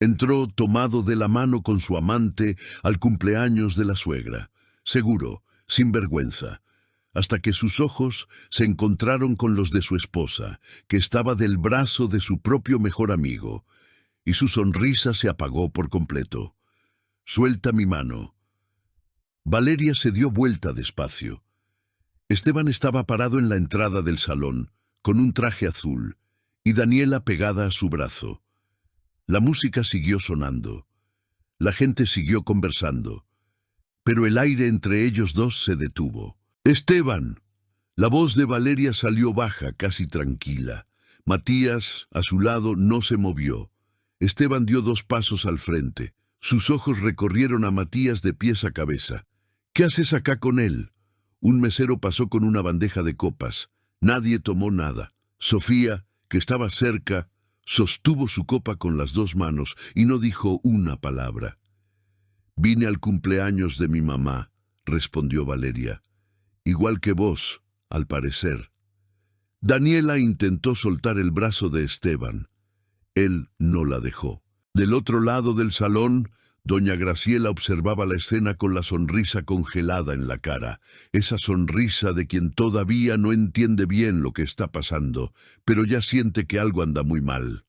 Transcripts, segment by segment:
Entró tomado de la mano con su amante al cumpleaños de la suegra, seguro, sin vergüenza, hasta que sus ojos se encontraron con los de su esposa, que estaba del brazo de su propio mejor amigo, y su sonrisa se apagó por completo. «Suelta mi mano». Valeria se dio vuelta despacio. Esteban estaba parado en la entrada del salón, con un traje azul, y Daniela pegada a su brazo. La música siguió sonando. La gente siguió conversando. Pero el aire entre ellos dos se detuvo. «¡Esteban!». La voz de Valeria salió baja, casi tranquila. Matías, a su lado, no se movió. Esteban dio 2 pasos al frente. Sus ojos recorrieron a Matías de pies a cabeza. «¿Qué haces acá con él?». Un mesero pasó con una bandeja de copas. Nadie tomó nada. Sofía, que estaba cerca, sostuvo su copa con las 2 manos y no dijo una palabra. «Vine al cumpleaños de mi mamá», respondió Valeria. «Igual que vos, al parecer». Daniela intentó soltar el brazo de Esteban. Él no la dejó. Del otro lado del salón, doña Graciela observaba la escena con la sonrisa congelada en la cara, esa sonrisa de quien todavía no entiende bien lo que está pasando, pero ya siente que algo anda muy mal.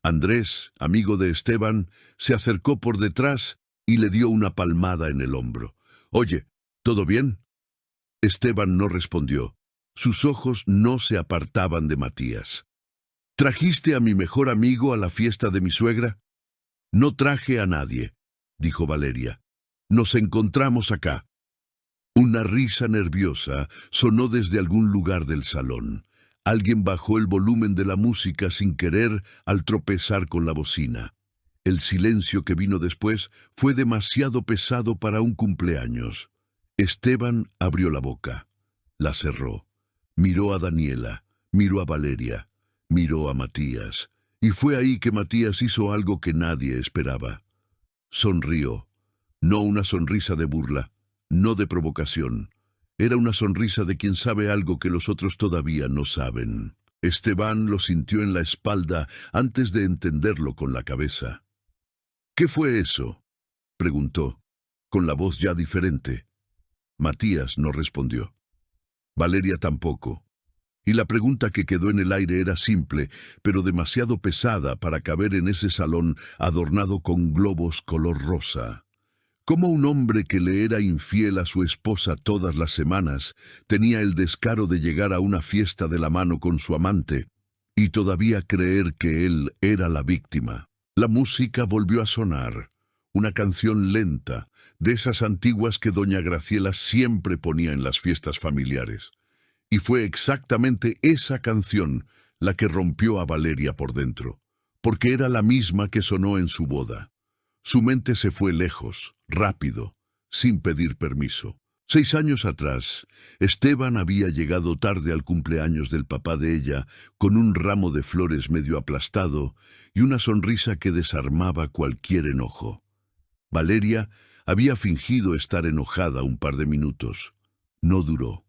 Andrés, amigo de Esteban, se acercó por detrás y le dio una palmada en el hombro. «Oye, ¿todo bien?». Esteban no respondió. Sus ojos no se apartaban de Matías. «¿Trajiste a mi mejor amigo a la fiesta de mi suegra?». «No traje a nadie», dijo Valeria. «Nos encontramos acá». Una risa nerviosa sonó desde algún lugar del salón. Alguien bajó el volumen de la música sin querer al tropezar con la bocina. El silencio que vino después fue demasiado pesado para un cumpleaños. Esteban abrió la boca, la cerró, miró a Daniela, miró a Valeria, miró a Matías, y fue ahí que Matías hizo algo que nadie esperaba. Sonrió, no una sonrisa de burla, no de provocación. Era una sonrisa de quien sabe algo que los otros todavía no saben. Esteban lo sintió en la espalda antes de entenderlo con la cabeza. «¿Qué fue eso?», preguntó, con la voz ya diferente. Matías no respondió. Valeria tampoco. Y la pregunta que quedó en el aire era simple, pero demasiado pesada para caber en ese salón adornado con globos color rosa. ¿Cómo un hombre que le era infiel a su esposa todas las semanas tenía el descaro de llegar a una fiesta de la mano con su amante y todavía creer que él era la víctima? La música volvió a sonar, una canción lenta, de esas antiguas que doña Graciela siempre ponía en las fiestas familiares. Y fue exactamente esa canción la que rompió a Valeria por dentro, porque era la misma que sonó en su boda. Su mente se fue lejos, rápido, sin pedir permiso. 6 años atrás, Esteban había llegado tarde al cumpleaños del papá de ella, con un ramo de flores medio aplastado y una sonrisa que desarmaba cualquier enojo. Valeria había fingido estar enojada un par de minutos. No duró.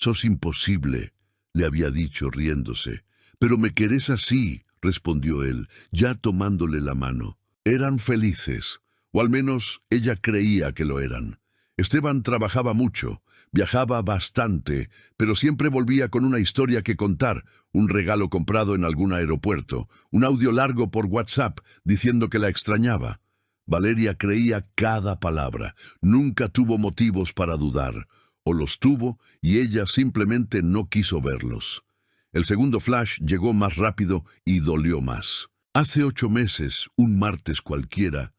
«Sos imposible», le había dicho riéndose. «Pero me querés así», respondió él, ya tomándole la mano. Eran felices, o al menos ella creía que lo eran. Esteban trabajaba mucho, viajaba bastante, pero siempre volvía con una historia que contar, un regalo comprado en algún aeropuerto, un audio largo por WhatsApp diciendo que la extrañaba. Valeria creía cada palabra, nunca tuvo motivos para dudar. O los tuvo y ella simplemente no quiso verlos. El segundo flash llegó más rápido y dolió más. Hace 8 meses, un martes cualquiera,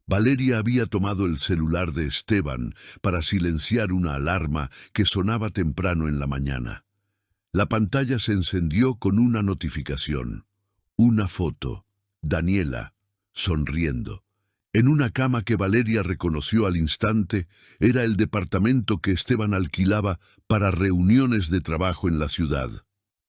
Valeria había tomado el celular de Esteban para silenciar una alarma que sonaba temprano en la mañana. La pantalla se encendió con una notificación. Una foto. Daniela, sonriendo. En una cama que Valeria reconoció al instante, era el departamento que Esteban alquilaba para reuniones de trabajo en la ciudad.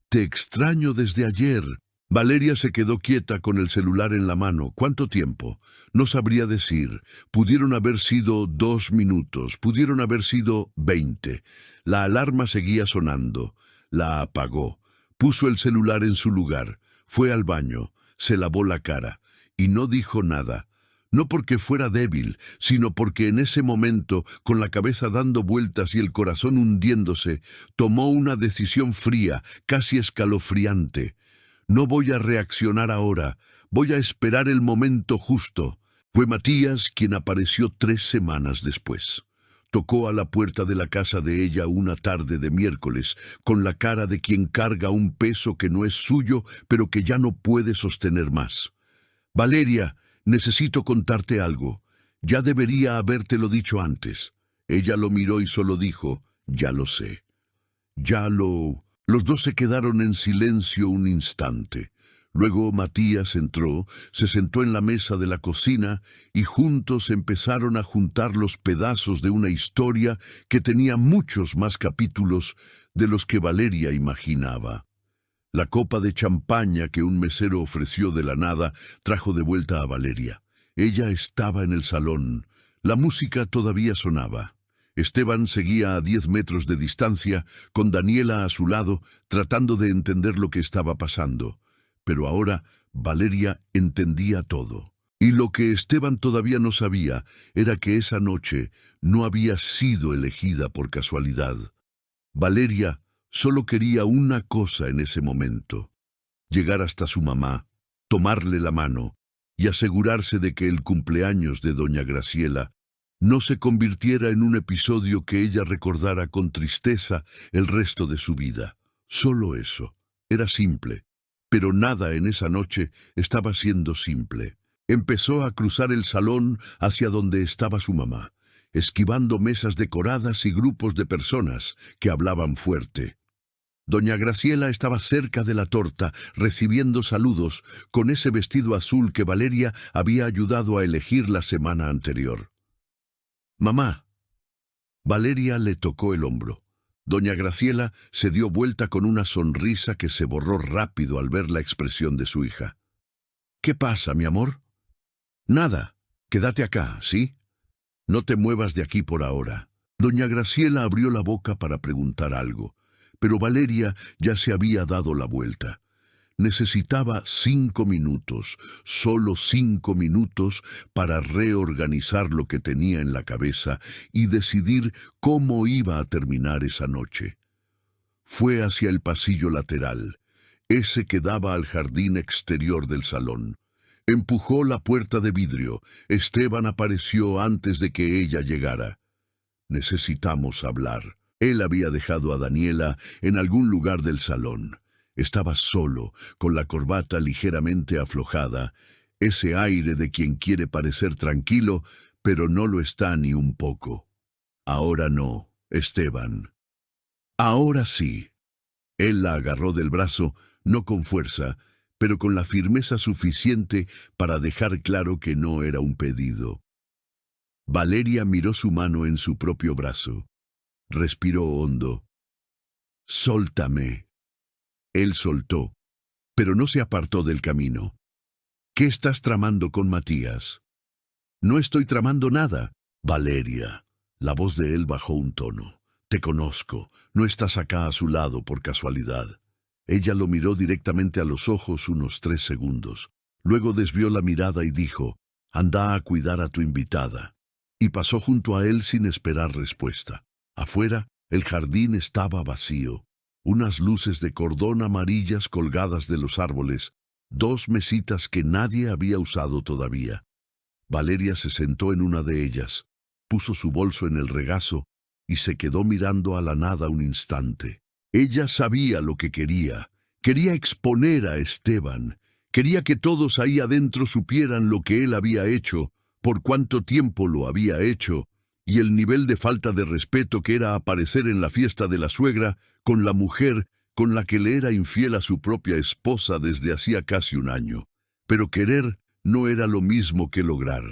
«Te extraño desde ayer». Valeria se quedó quieta con el celular en la mano. ¿Cuánto tiempo? No sabría decir. Pudieron haber sido 2 minutos, pudieron haber sido 20. La alarma seguía sonando. La apagó. Puso el celular en su lugar. Fue al baño. Se lavó la cara. y no dijo nada. No porque fuera débil, sino porque en ese momento, con la cabeza dando vueltas y el corazón hundiéndose, tomó una decisión fría, casi escalofriante. No voy a reaccionar ahora, voy a esperar el momento justo. Fue Matías quien apareció 3 semanas después. Tocó a la puerta de la casa de ella una tarde de miércoles, con la cara de quien carga un peso que no es suyo, pero que ya no puede sostener más. «Valeria, necesito contarte algo. Ya debería habértelo dicho antes». Ella lo miró y solo dijo, «Ya lo sé». Los dos se quedaron en silencio un instante. Luego Matías entró, se sentó en la mesa de la cocina y juntos empezaron a juntar los pedazos de una historia que tenía muchos más capítulos de los que Valeria imaginaba. La copa de champaña que un mesero ofreció de la nada trajo de vuelta a Valeria. Ella estaba en el salón. La música todavía sonaba. Esteban seguía a 10 metros de distancia, con Daniela a su lado, tratando de entender lo que estaba pasando. Pero ahora Valeria entendía todo. Y lo que Esteban todavía no sabía era que esa noche no había sido elegida por casualidad. Valeria solo quería una cosa en ese momento: llegar hasta su mamá, tomarle la mano y asegurarse de que el cumpleaños de doña Graciela no se convirtiera en un episodio que ella recordara con tristeza el resto de su vida. Solo eso. Era simple. Pero nada en esa noche estaba siendo simple. Empezó a cruzar el salón hacia donde estaba su mamá, esquivando mesas decoradas y grupos de personas que hablaban fuerte. Doña Graciela estaba cerca de la torta, recibiendo saludos, con ese vestido azul que Valeria había ayudado a elegir la semana anterior. «Mamá». Valeria le tocó el hombro. Doña Graciela se dio vuelta con una sonrisa que se borró rápido al ver la expresión de su hija. «¿Qué pasa, mi amor?» «Nada. Quédate acá, ¿sí? No te muevas de aquí por ahora». Doña Graciela abrió la boca para preguntar algo, pero Valeria ya se había dado la vuelta. Necesitaba 5 minutos, solo 5 minutos, para reorganizar lo que tenía en la cabeza y decidir cómo iba a terminar esa noche. Fue hacia el pasillo lateral, ese que daba al jardín exterior del salón. Empujó la puerta de vidrio. Esteban apareció antes de que ella llegara. «Necesitamos hablar». Él había dejado a Daniela en algún lugar del salón. Estaba solo, con la corbata ligeramente aflojada, ese aire de quien quiere parecer tranquilo, pero no lo está ni un poco. «Ahora no, Esteban». «Ahora sí». Él la agarró del brazo, no con fuerza, pero con la firmeza suficiente para dejar claro que no era un pedido. Valeria miró su mano en su propio brazo. Respiró hondo. «Sóltame». Él soltó, pero no se apartó del camino. «¿Qué estás tramando con Matías?» «No estoy tramando nada». «Valeria». La voz de él bajó un tono. «Te conozco. No estás acá a su lado por casualidad». Ella lo miró directamente a los ojos unos 3 segundos. Luego desvió la mirada y dijo, «Anda a cuidar a tu invitada». Y pasó junto a él sin esperar respuesta. Afuera, el jardín estaba vacío. Unas luces de cordón amarillas colgadas de los árboles, 2 mesitas que nadie había usado todavía. Valeria se sentó en una de ellas, puso su bolso en el regazo y se quedó mirando a la nada un instante. Ella sabía lo que quería. Quería exponer a Esteban. Quería que todos ahí adentro supieran lo que él había hecho, por cuánto tiempo lo había hecho, y el nivel de falta de respeto que era aparecer en la fiesta de la suegra con la mujer con la que le era infiel a su propia esposa desde hacía casi un año. Pero querer no era lo mismo que lograr.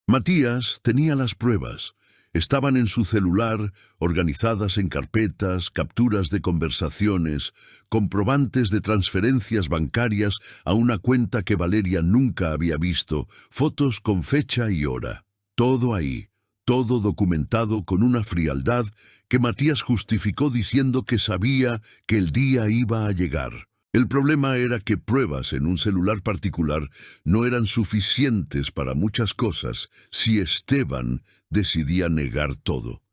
Matías tenía las pruebas. Estaban en su celular, organizadas en carpetas, capturas de conversaciones, comprobantes de transferencias bancarias a una cuenta que Valeria nunca había visto, fotos con fecha y hora. Todo ahí. Todo documentado con una frialdad que Matías justificó diciendo que sabía que el día iba a llegar. El problema era que pruebas en un celular particular no eran suficientes para muchas cosas si Esteban decidía negar todo.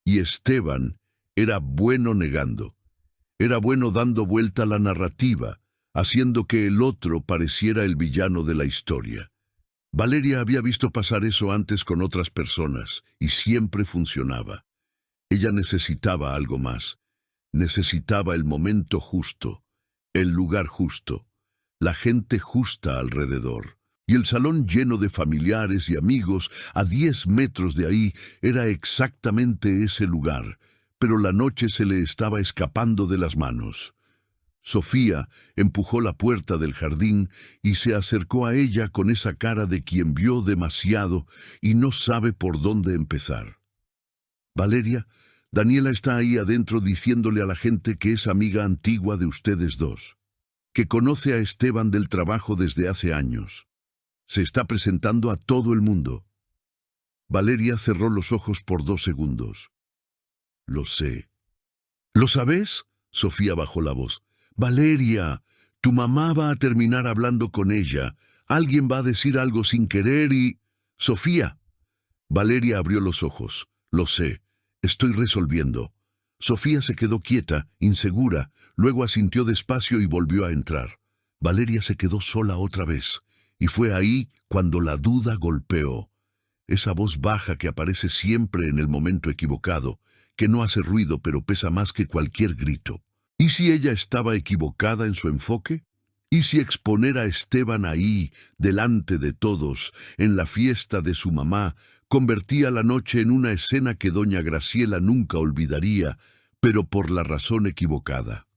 Y Esteban era bueno negando. Era bueno dando vuelta a la narrativa, haciendo que el otro pareciera el villano de la historia. Valeria había visto pasar eso antes con otras personas, y siempre funcionaba. Ella necesitaba algo más. Necesitaba el momento justo, el lugar justo, la gente justa alrededor. Y el salón lleno de familiares y amigos a 10 metros de ahí era exactamente ese lugar, pero la noche se le estaba escapando de las manos. Sofía empujó la puerta del jardín y se acercó a ella con esa cara de quien vio demasiado y no sabe por dónde empezar. Valeria, Daniela está ahí adentro diciéndole a la gente que es amiga antigua de ustedes dos, que conoce a Esteban del trabajo desde hace años. Se está presentando a todo el mundo. Valeria cerró los ojos por 2 segundos. Lo sé. ¿Lo sabes? Sofía bajó la voz. Valeria, tu mamá va a terminar hablando con ella. Alguien va a decir algo sin querer y... Sofía. Valeria abrió los ojos. Lo sé. Estoy resolviendo. Sofía se quedó quieta, insegura, luego asintió despacio y volvió a entrar. Valeria se quedó sola otra vez, y fue ahí cuando la duda golpeó. Esa voz baja que aparece siempre en el momento equivocado, que no hace ruido pero pesa más que cualquier grito. ¿Y si ella estaba equivocada en su enfoque? ¿Y si exponer a Esteban ahí, delante de todos, en la fiesta de su mamá, convertía la noche en una escena que doña Graciela nunca olvidaría, pero por la razón equivocada?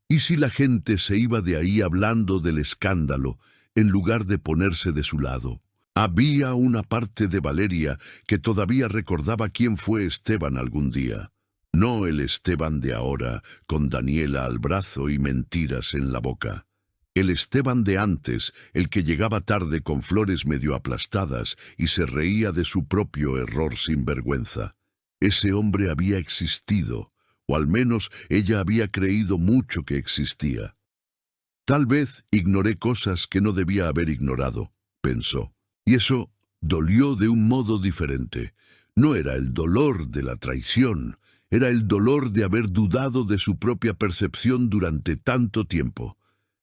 ¿Y si la gente se iba de ahí hablando del escándalo, en lugar de ponerse de su lado? Había una parte de Valeria que todavía recordaba quién fue Esteban algún día. No el Esteban de ahora, con Daniela al brazo y mentiras en la boca. El Esteban de antes, el que llegaba tarde con flores medio aplastadas y se reía de su propio error sin vergüenza. Ese hombre había existido, o al menos ella había creído mucho que existía. Tal vez ignoré cosas que no debía haber ignorado, pensó. Y eso dolió de un modo diferente. No era el dolor de la traición, era el dolor de haber dudado de su propia percepción durante tanto tiempo.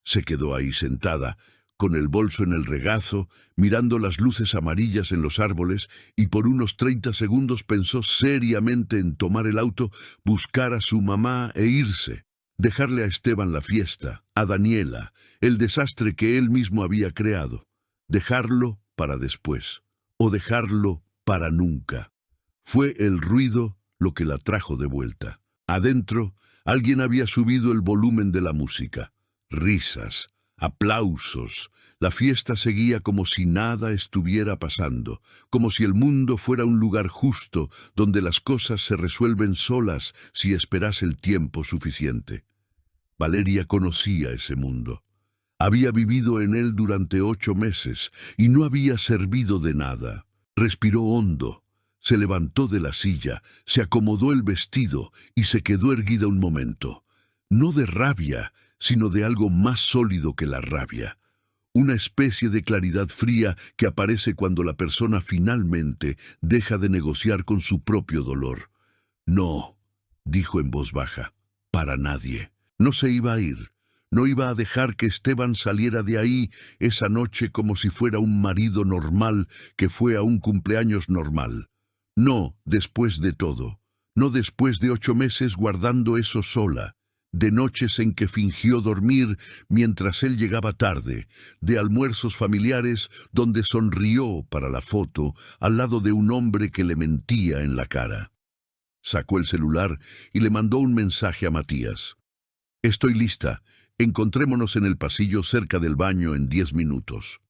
Se quedó ahí sentada, con el bolso en el regazo, mirando las luces amarillas en los árboles, y por unos 30 segundos pensó seriamente en tomar el auto, buscar a su mamá e irse. Dejarle a Esteban la fiesta, a Daniela, el desastre que él mismo había creado. Dejarlo para después, o dejarlo para nunca. Fue el ruido lo que la trajo de vuelta. Adentro, alguien había subido el volumen de la música. Risas, aplausos. La fiesta seguía como si nada estuviera pasando, como si el mundo fuera un lugar justo donde las cosas se resuelven solas si esperas el tiempo suficiente. Valeria conocía ese mundo. Había vivido en él durante 8 meses y no había servido de nada. Respiró hondo. Se levantó de la silla, se acomodó el vestido y se quedó erguida un momento. No de rabia, sino de algo más sólido que la rabia. Una especie de claridad fría que aparece cuando la persona finalmente deja de negociar con su propio dolor. No, dijo en voz baja, para nadie. No se iba a ir. No iba a dejar que Esteban saliera de ahí esa noche como si fuera un marido normal que fue a un cumpleaños normal. No, después de todo. No después de 8 meses guardando eso sola. De noches en que fingió dormir mientras él llegaba tarde, de almuerzos familiares donde sonrió para la foto al lado de un hombre que le mentía en la cara. Sacó el celular y le mandó un mensaje a Matías. Estoy lista. Encontrémonos en el pasillo cerca del baño en 10 minutos.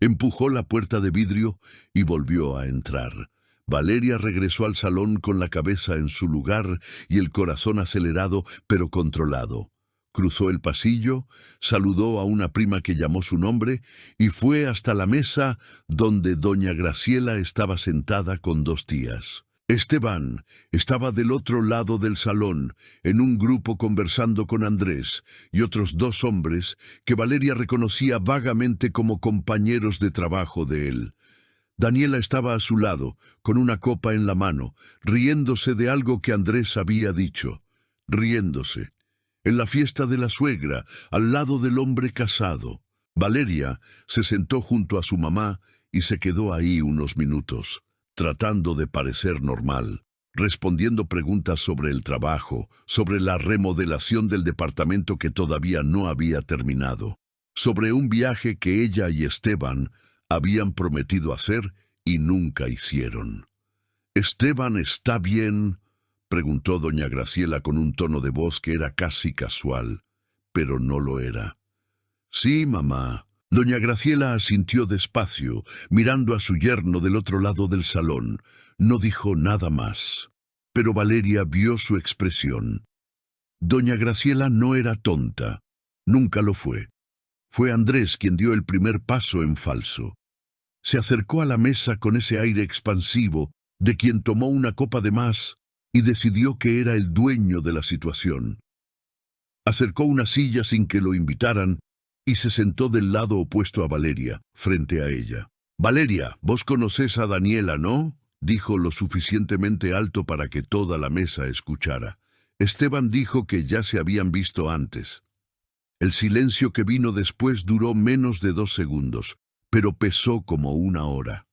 Empujó la puerta de vidrio y volvió a entrar. Valeria regresó al salón con la cabeza en su lugar y el corazón acelerado pero controlado. Cruzó el pasillo, saludó a una prima que llamó su nombre y fue hasta la mesa donde doña Graciela estaba sentada con 2 tías. Esteban estaba del otro lado del salón, en un grupo conversando con Andrés y otros dos hombres que Valeria reconocía vagamente como compañeros de trabajo de él. Daniela estaba a su lado, con una copa en la mano, riéndose de algo que Andrés había dicho. Riéndose. En la fiesta de la suegra, al lado del hombre casado. Valeria se sentó junto a su mamá y se quedó ahí unos minutos, tratando de parecer normal, respondiendo preguntas sobre el trabajo, sobre la remodelación del departamento que todavía no había terminado, sobre un viaje que ella y Esteban habían prometido hacer y nunca hicieron. «¿Esteban está bien?», preguntó doña Graciela con un tono de voz que era casi casual, pero no lo era. «Sí, mamá». Doña Graciela asintió despacio, mirando a su yerno del otro lado del salón. No dijo nada más. Pero Valeria vio su expresión. Doña Graciela no era tonta. Nunca lo fue. Fue Andrés quien dio el primer paso en falso. Se acercó a la mesa con ese aire expansivo de quien tomó una copa de más y decidió que era el dueño de la situación. Acercó una silla sin que lo invitaran y se sentó del lado opuesto a Valeria, frente a ella. «Valeria, vos conocés a Daniela, ¿no?», dijo lo suficientemente alto para que toda la mesa escuchara. Esteban dijo que ya se habían visto antes. El silencio que vino después duró menos de 2 segundos, pero pesó como 1 hora.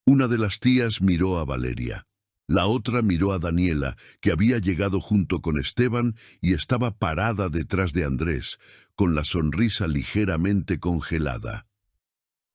Una de las tías miró a Valeria. La otra miró a Daniela, que había llegado junto con Esteban y estaba parada detrás de Andrés, con la sonrisa ligeramente congelada.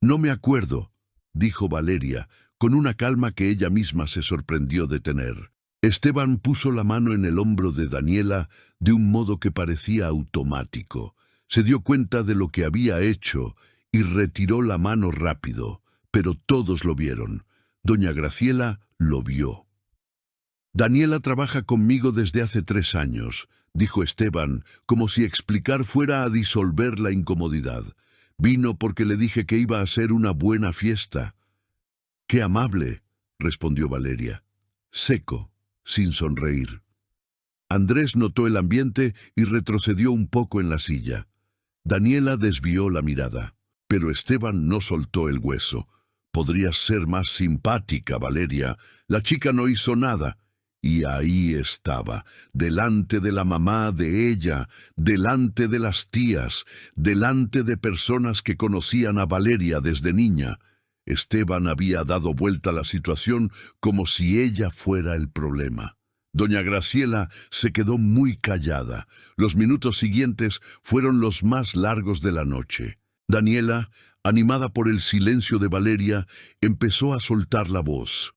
«No me acuerdo», dijo Valeria, con una calma que ella misma se sorprendió de tener. Esteban puso la mano en el hombro de Daniela de un modo que parecía automático. Se dio cuenta de lo que había hecho y retiró la mano rápido, pero todos lo vieron. Doña Graciela lo vio. «Daniela trabaja conmigo desde hace 3 años», dijo Esteban, como si explicar fuera a disolver la incomodidad. «Vino porque le dije que iba a ser una buena fiesta». «Qué amable», respondió Valeria, seco, sin sonreír. Andrés notó el ambiente y retrocedió un poco en la silla. Daniela desvió la mirada, pero Esteban no soltó el hueso. «Podrías ser más simpática, Valeria. La chica no hizo nada». Y ahí estaba, delante de la mamá de ella, delante de las tías, delante de personas que conocían a Valeria desde niña. Esteban había dado vuelta a la situación como si ella fuera el problema. Doña Graciela se quedó muy callada. Los minutos siguientes fueron los más largos de la noche. Daniela, animada por el silencio de Valeria, empezó a soltar la voz.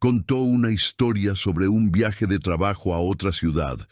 Contó una historia sobre un viaje de trabajo a otra ciudad,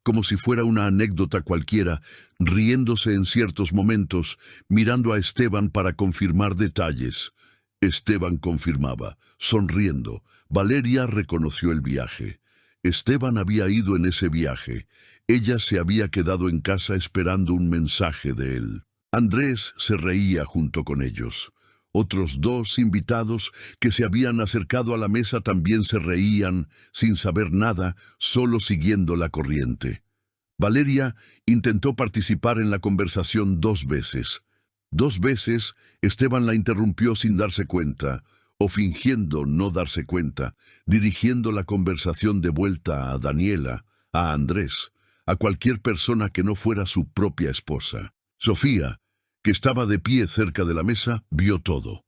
como si fuera una anécdota cualquiera, riéndose en ciertos momentos, mirando a Esteban para confirmar detalles. Esteban confirmaba, sonriendo. Valeria reconoció el viaje. Esteban había ido en ese viaje. Ella se había quedado en casa esperando un mensaje de él. Andrés se reía junto con ellos. Otros 2 invitados que se habían acercado a la mesa también se reían, sin saber nada, solo siguiendo la corriente. Valeria intentó participar en la conversación 2 veces. 2 veces Esteban la interrumpió sin darse cuenta, o fingiendo no darse cuenta, dirigiendo la conversación de vuelta a Daniela, a Andrés, a cualquier persona que no fuera su propia esposa. Sofía, que estaba de pie cerca de la mesa, vio todo.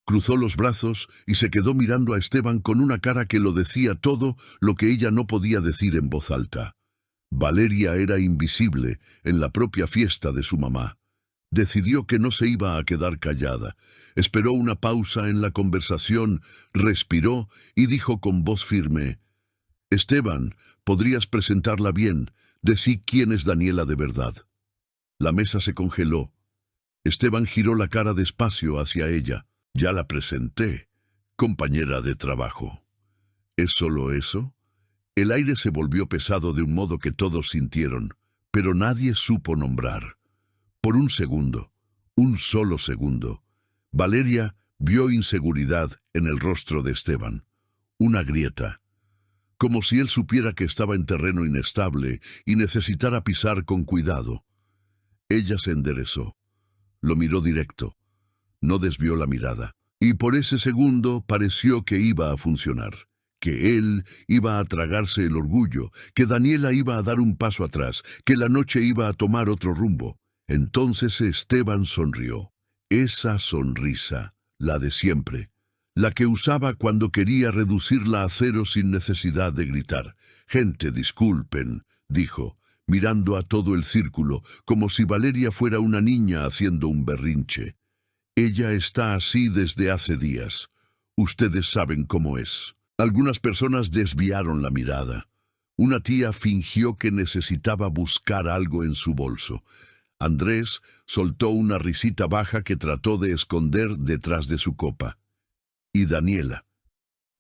Cruzó los brazos y se quedó mirando a Esteban con una cara que lo decía todo lo que ella no podía decir en voz alta. Valeria era invisible en la propia fiesta de su mamá. Decidió que no se iba a quedar callada. Esperó una pausa en la conversación, respiró y dijo con voz firme: «Esteban, podrías presentarla bien. Decí quién es Daniela de verdad». La mesa se congeló. Esteban giró la cara despacio hacia ella. «Ya la presenté, compañera de trabajo». ¿Es solo eso? El aire se volvió pesado de un modo que todos sintieron, pero nadie supo nombrar. Por un segundo, un solo segundo, Valeria vio inseguridad en el rostro de Esteban. Una grieta, como si él supiera que estaba en terreno inestable y necesitara pisar con cuidado. Ella se enderezó. Lo miró directo. No desvió la mirada. Y por ese segundo pareció que iba a funcionar, que él iba a tragarse el orgullo, que Daniela iba a dar un paso atrás, que la noche iba a tomar otro rumbo. Entonces Esteban sonrió. Esa sonrisa, la de siempre, la que usaba cuando quería reducirla a cero sin necesidad de gritar. «Gente, disculpen», dijo, mirando a todo el círculo, como si Valeria fuera una niña haciendo un berrinche. «Ella está así desde hace días. Ustedes saben cómo es». Algunas personas desviaron la mirada. Una tía fingió que necesitaba buscar algo en su bolso. Andrés soltó una risita baja que trató de esconder detrás de su copa. Y Daniela.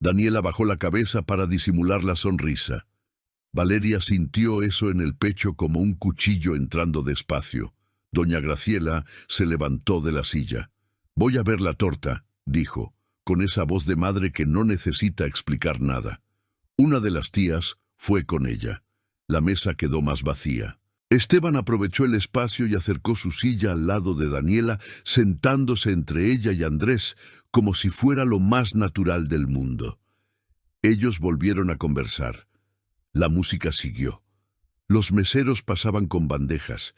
Daniela bajó la cabeza para disimular la sonrisa. Valeria sintió eso en el pecho como un cuchillo entrando despacio. Doña Graciela se levantó de la silla. «Voy a ver la torta», dijo, con esa voz de madre que no necesita explicar nada. Una de las tías fue con ella. La mesa quedó más vacía. Esteban aprovechó el espacio y acercó su silla al lado de Daniela, sentándose entre ella y Andrés, como si fuera lo más natural del mundo. Ellos volvieron a conversar. La música siguió. Los meseros pasaban con bandejas,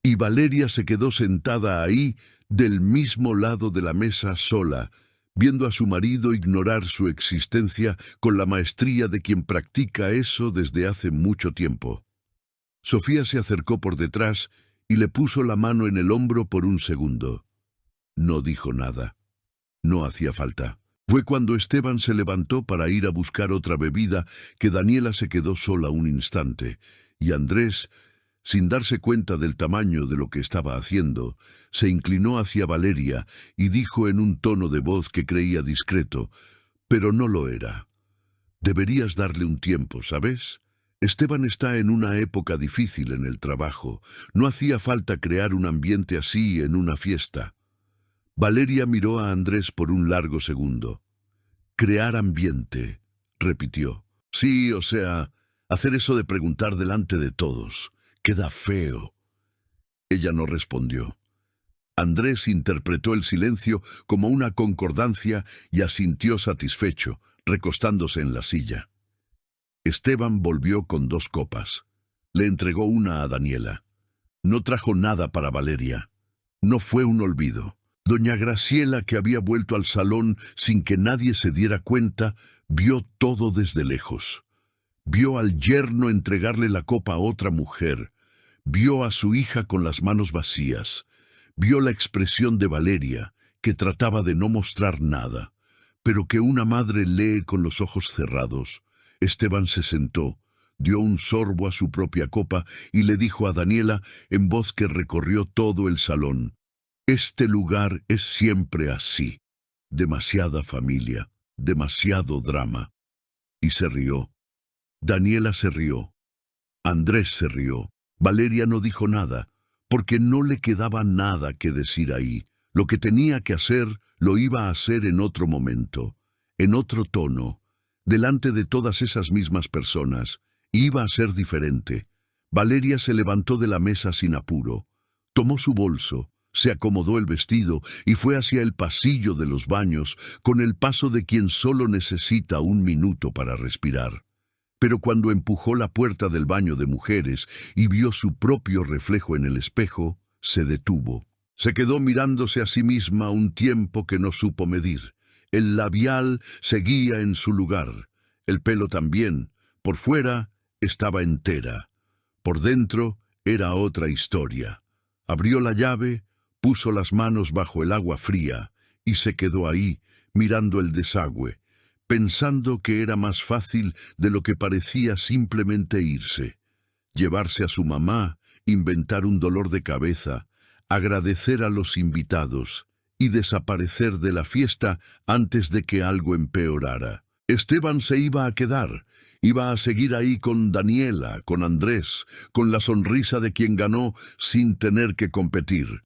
y Valeria se quedó sentada ahí, del mismo lado de la mesa sola, viendo a su marido ignorar su existencia con la maestría de quien practica eso desde hace mucho tiempo. Sofía se acercó por detrás y le puso la mano en el hombro por un segundo. No dijo nada. No hacía falta. Fue cuando Esteban se levantó para ir a buscar otra bebida que Daniela se quedó sola un instante, y Andrés, sin darse cuenta del tamaño de lo que estaba haciendo, se inclinó hacia Valeria y dijo en un tono de voz que creía discreto, pero no lo era. «Deberías darle un tiempo, ¿sabes? Esteban está en una época difícil en el trabajo. No hacía falta crear un ambiente así en una fiesta». Valeria miró a Andrés por un largo segundo. «Crear ambiente», repitió. «Sí, o sea, hacer eso de preguntar delante de todos. Queda feo». Ella no respondió. Andrés interpretó el silencio como una concordancia y asintió satisfecho, recostándose en la silla. Esteban volvió con 2 copas. Le entregó una a Daniela. No trajo nada para Valeria. No fue un olvido. Doña Graciela, que había vuelto al salón sin que nadie se diera cuenta, vio todo desde lejos. Vio al yerno entregarle la copa a otra mujer. Vio a su hija con las manos vacías. Vio la expresión de Valeria, que trataba de no mostrar nada, pero que una madre lee con los ojos cerrados. Esteban se sentó, dio un sorbo a su propia copa y le dijo a Daniela, en voz que recorrió todo el salón: «Este lugar es siempre así. Demasiada familia, demasiado drama». Y se rió. Daniela se rió. Andrés se rió. Valeria no dijo nada, porque no le quedaba nada que decir ahí. Lo que tenía que hacer, lo iba a hacer en otro momento, en otro tono, delante de todas esas mismas personas. Iba a ser diferente. Valeria se levantó de la mesa sin apuro. Tomó su bolso, se acomodó el vestido y fue hacia el pasillo de los baños con el paso de quien solo necesita un minuto para respirar. Pero cuando empujó la puerta del baño de mujeres y vio su propio reflejo en el espejo, se detuvo. Se quedó mirándose a sí misma un tiempo que no supo medir. El labial seguía en su lugar, el pelo también. Por fuera estaba entera. Por dentro era otra historia. Abrió la llave, puso las manos bajo el agua fría y se quedó ahí, mirando el desagüe, pensando que era más fácil de lo que parecía simplemente irse, llevarse a su mamá, inventar un dolor de cabeza, agradecer a los invitados y desaparecer de la fiesta antes de que algo empeorara. Esteban se iba a quedar, iba a seguir ahí con Daniela, con Andrés, con la sonrisa de quien ganó sin tener que competir.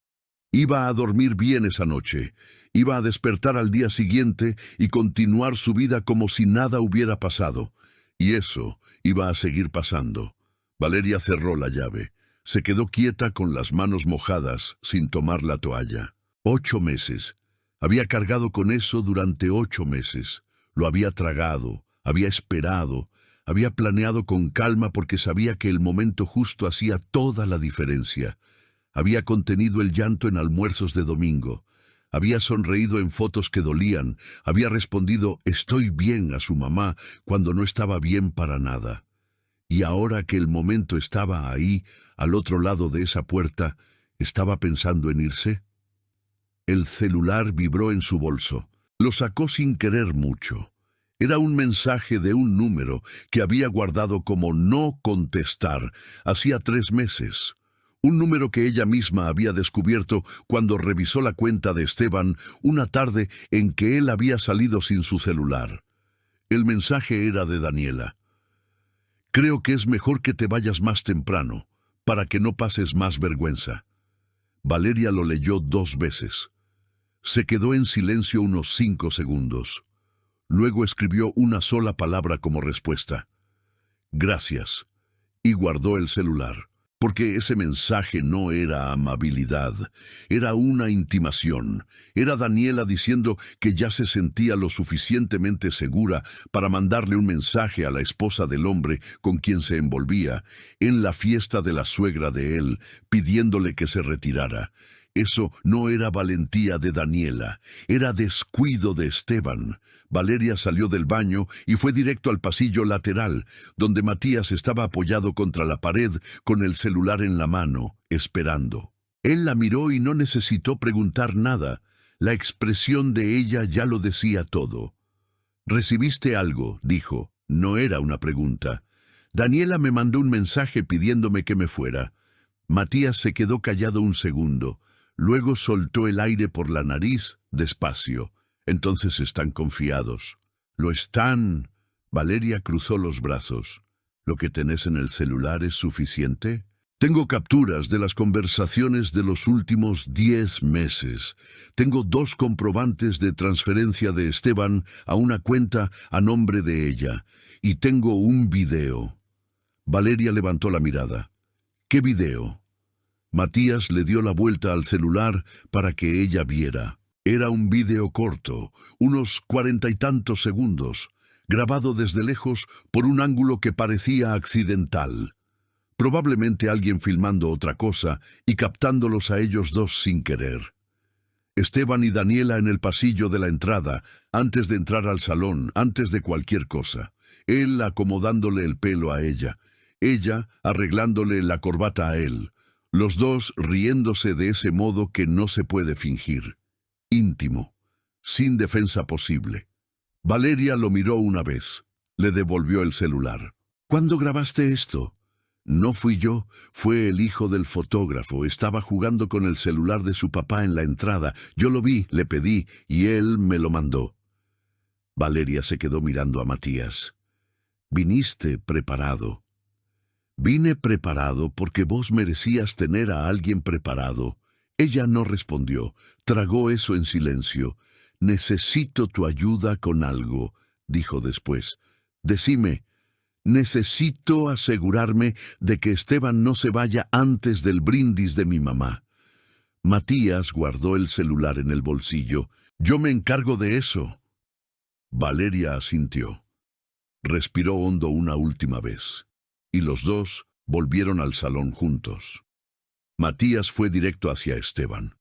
Iba a dormir bien esa noche, iba a despertar al día siguiente y continuar su vida como si nada hubiera pasado. Y eso iba a seguir pasando. Valeria cerró la llave. Se quedó quieta con las manos mojadas, sin tomar la toalla. 8 meses. Había cargado con eso durante 8 meses. Lo había tragado, había esperado, había planeado con calma porque sabía que el momento justo hacía toda la diferencia. Había contenido el llanto en almuerzos de domingo. Había sonreído en fotos que dolían. Había respondido «estoy bien» a su mamá cuando no estaba bien para nada. Y ahora que el momento estaba ahí, al otro lado de esa puerta, ¿estaba pensando en irse? El celular vibró en su bolso. Lo sacó sin querer mucho. Era un mensaje de un número que había guardado como no contestar hacía 3 meses. Un número que ella misma había descubierto cuando revisó la cuenta de Esteban una tarde en que él había salido sin su celular. El mensaje era de Daniela. «Creo que es mejor que te vayas más temprano, para que no pases más vergüenza». Valeria lo leyó 2 veces. Se quedó en silencio unos 5 segundos. Luego escribió una sola palabra como respuesta. «Gracias», y guardó el celular. Porque ese mensaje no era amabilidad, era una intimación. Era Daniela diciendo que ya se sentía lo suficientemente segura para mandarle un mensaje a la esposa del hombre con quien se envolvía, en la fiesta de la suegra de él, pidiéndole que se retirara. Eso no era valentía de Daniela, era descuido de Esteban. Valeria salió del baño y fue directo al pasillo lateral, donde Matías estaba apoyado contra la pared con el celular en la mano, esperando. Él la miró y no necesitó preguntar nada. La expresión de ella ya lo decía todo. «¿Recibiste algo?», dijo. No era una pregunta. «Daniela me mandó un mensaje pidiéndome que me fuera». Matías se quedó callado un segundo. Luego soltó el aire por la nariz, despacio. «Entonces están confiados». «Lo están». Valeria cruzó los brazos. «¿Lo que tenés en el celular es suficiente?» «Tengo capturas de las conversaciones de los últimos 10 meses. Tengo 2 comprobantes de transferencia de Esteban a una cuenta a nombre de ella. Y tengo un video». Valeria levantó la mirada. «¿Qué video?» Matías le dio la vuelta al celular para que ella viera. Era un vídeo corto, unos 40 y tantos segundos, grabado desde lejos por un ángulo que parecía accidental. Probablemente alguien filmando otra cosa y captándolos a ellos dos sin querer. Esteban y Daniela en el pasillo de la entrada, antes de entrar al salón, antes de cualquier cosa. Él acomodándole el pelo a ella arreglándole la corbata a él. Los dos riéndose de ese modo que no se puede fingir. Íntimo, sin defensa posible. Valeria lo miró una vez. Le devolvió el celular. «¿Cuándo grabaste esto?» «No fui yo, fue el hijo del fotógrafo. Estaba jugando con el celular de su papá en la entrada. Yo lo vi, le pedí, y él me lo mandó». Valeria se quedó mirando a Matías. «Viniste preparado». «Vine preparado porque vos merecías tener a alguien preparado». Ella no respondió, tragó eso en silencio. «Necesito tu ayuda con algo», dijo después. «Decime». «Necesito asegurarme de que Esteban no se vaya antes del brindis de mi mamá». Matías guardó el celular en el bolsillo. «Yo me encargo de eso». Valeria asintió. Respiró hondo una última vez. Y los dos volvieron al salón juntos. Matías fue directo hacia Esteban.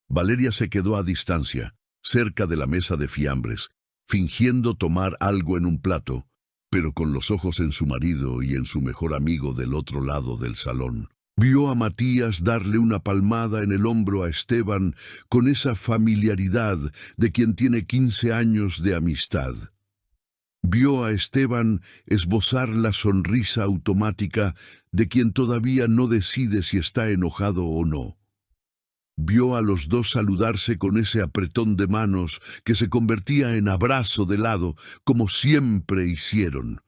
Valeria se quedó a distancia, cerca de la mesa de fiambres, fingiendo tomar algo en un plato, pero con los ojos en su marido y en su mejor amigo del otro lado del salón. Vio a Matías darle una palmada en el hombro a Esteban con esa familiaridad de quien tiene 15 años de amistad. Vio a Esteban esbozar la sonrisa automática de quien todavía no decide si está enojado o no. Vio a los dos saludarse con ese apretón de manos que se convertía en abrazo de lado, como siempre hicieron.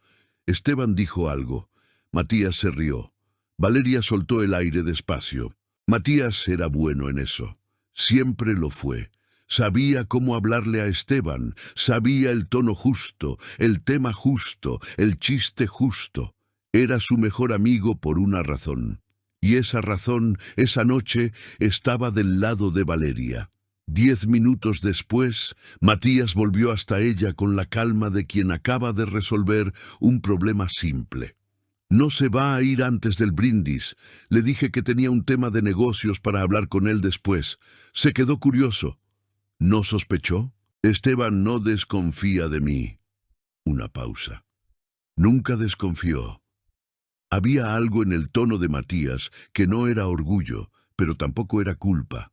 Esteban dijo algo. Matías se rió. Valeria soltó el aire despacio. Matías era bueno en eso. Siempre lo fue. Sabía cómo hablarle a Esteban, sabía el tono justo, el tema justo, el chiste justo. Era su mejor amigo por una razón. Y esa razón, esa noche, estaba del lado de Valeria. 10 minutos después, Matías volvió hasta ella con la calma de quien acaba de resolver un problema simple. No se va a ir antes del brindis. Le dije que tenía un tema de negocios para hablar con él después. Se quedó curioso. ¿No sospechó? Esteban no desconfía de mí. Una pausa. Nunca desconfió. Había algo en el tono de Matías que no era orgullo, pero tampoco era culpa.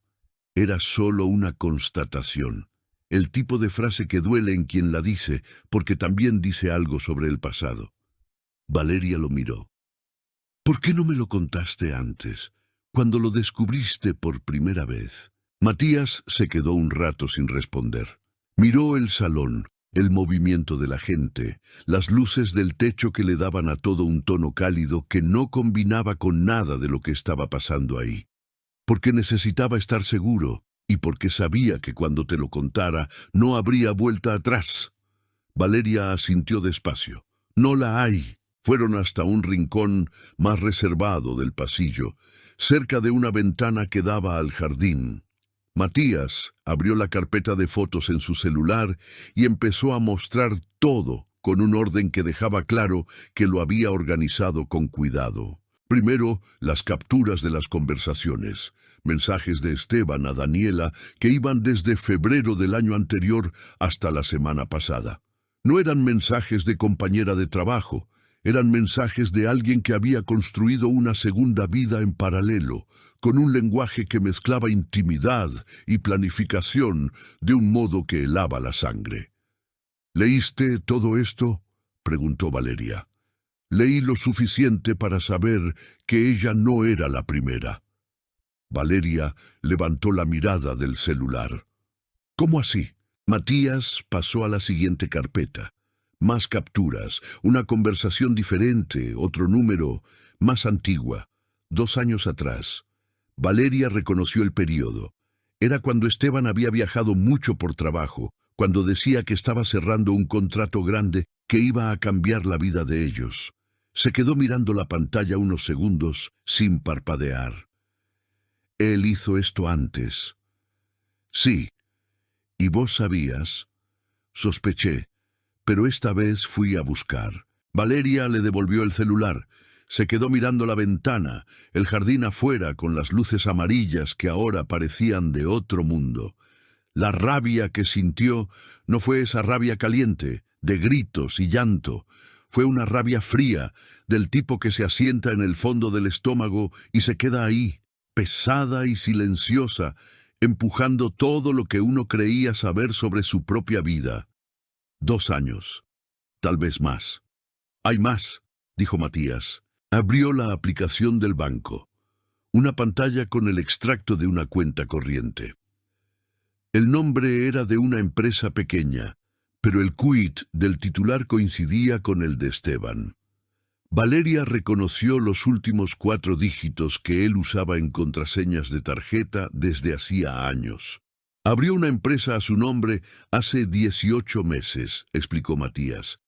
Era solo una constatación. El tipo de frase que duele en quien la dice, porque también dice algo sobre el pasado. Valeria lo miró. ¿Por qué no me lo contaste antes, cuando lo descubriste por primera vez? Matías se quedó un rato sin responder. Miró el salón, el movimiento de la gente, las luces del techo que le daban a todo un tono cálido que no combinaba con nada de lo que estaba pasando ahí. Porque necesitaba estar seguro y porque sabía que cuando te lo contara no habría vuelta atrás. Valeria asintió despacio. No la hay. Fueron hasta un rincón más reservado del pasillo, cerca de una ventana que daba al jardín. Matías abrió la carpeta de fotos en su celular y empezó a mostrar todo con un orden que dejaba claro que lo había organizado con cuidado. Primero, las capturas de las conversaciones, mensajes de Esteban a Daniela que iban desde febrero del año anterior hasta la semana pasada. No eran mensajes de compañera de trabajo, eran mensajes de alguien que había construido una segunda vida en paralelo, con un lenguaje que mezclaba intimidad y planificación de un modo que helaba la sangre. ¿Leíste todo esto?, preguntó Valeria. Leí lo suficiente para saber que ella no era la primera. Valeria levantó la mirada del celular. ¿Cómo así? Matías pasó a la siguiente carpeta. Más capturas, una conversación diferente, otro número, más antigua, 2 años atrás. Valeria reconoció el periodo. Era cuando Esteban había viajado mucho por trabajo, cuando decía que estaba cerrando un contrato grande que iba a cambiar la vida de ellos. Se quedó mirando la pantalla unos segundos sin parpadear. Él hizo esto antes. Sí. ¿Y vos sabías? Sospeché, pero esta vez fui a buscar. Valeria le devolvió el celular. Se quedó mirando la ventana, el jardín afuera con las luces amarillas que ahora parecían de otro mundo. La rabia que sintió no fue esa rabia caliente, de gritos y llanto. Fue una rabia fría, del tipo que se asienta en el fondo del estómago y se queda ahí, pesada y silenciosa, empujando todo lo que uno creía saber sobre su propia vida. 2 años, tal vez más. Hay más, dijo Matías. Abrió la aplicación del banco. Una pantalla con el extracto de una cuenta corriente. El nombre era de una empresa pequeña, pero el quit del titular coincidía con el de Esteban. Valeria reconoció los últimos 4 dígitos que él usaba en contraseñas de tarjeta desde hacía años. Abrió una empresa a su nombre hace 18 meses, explicó Matías,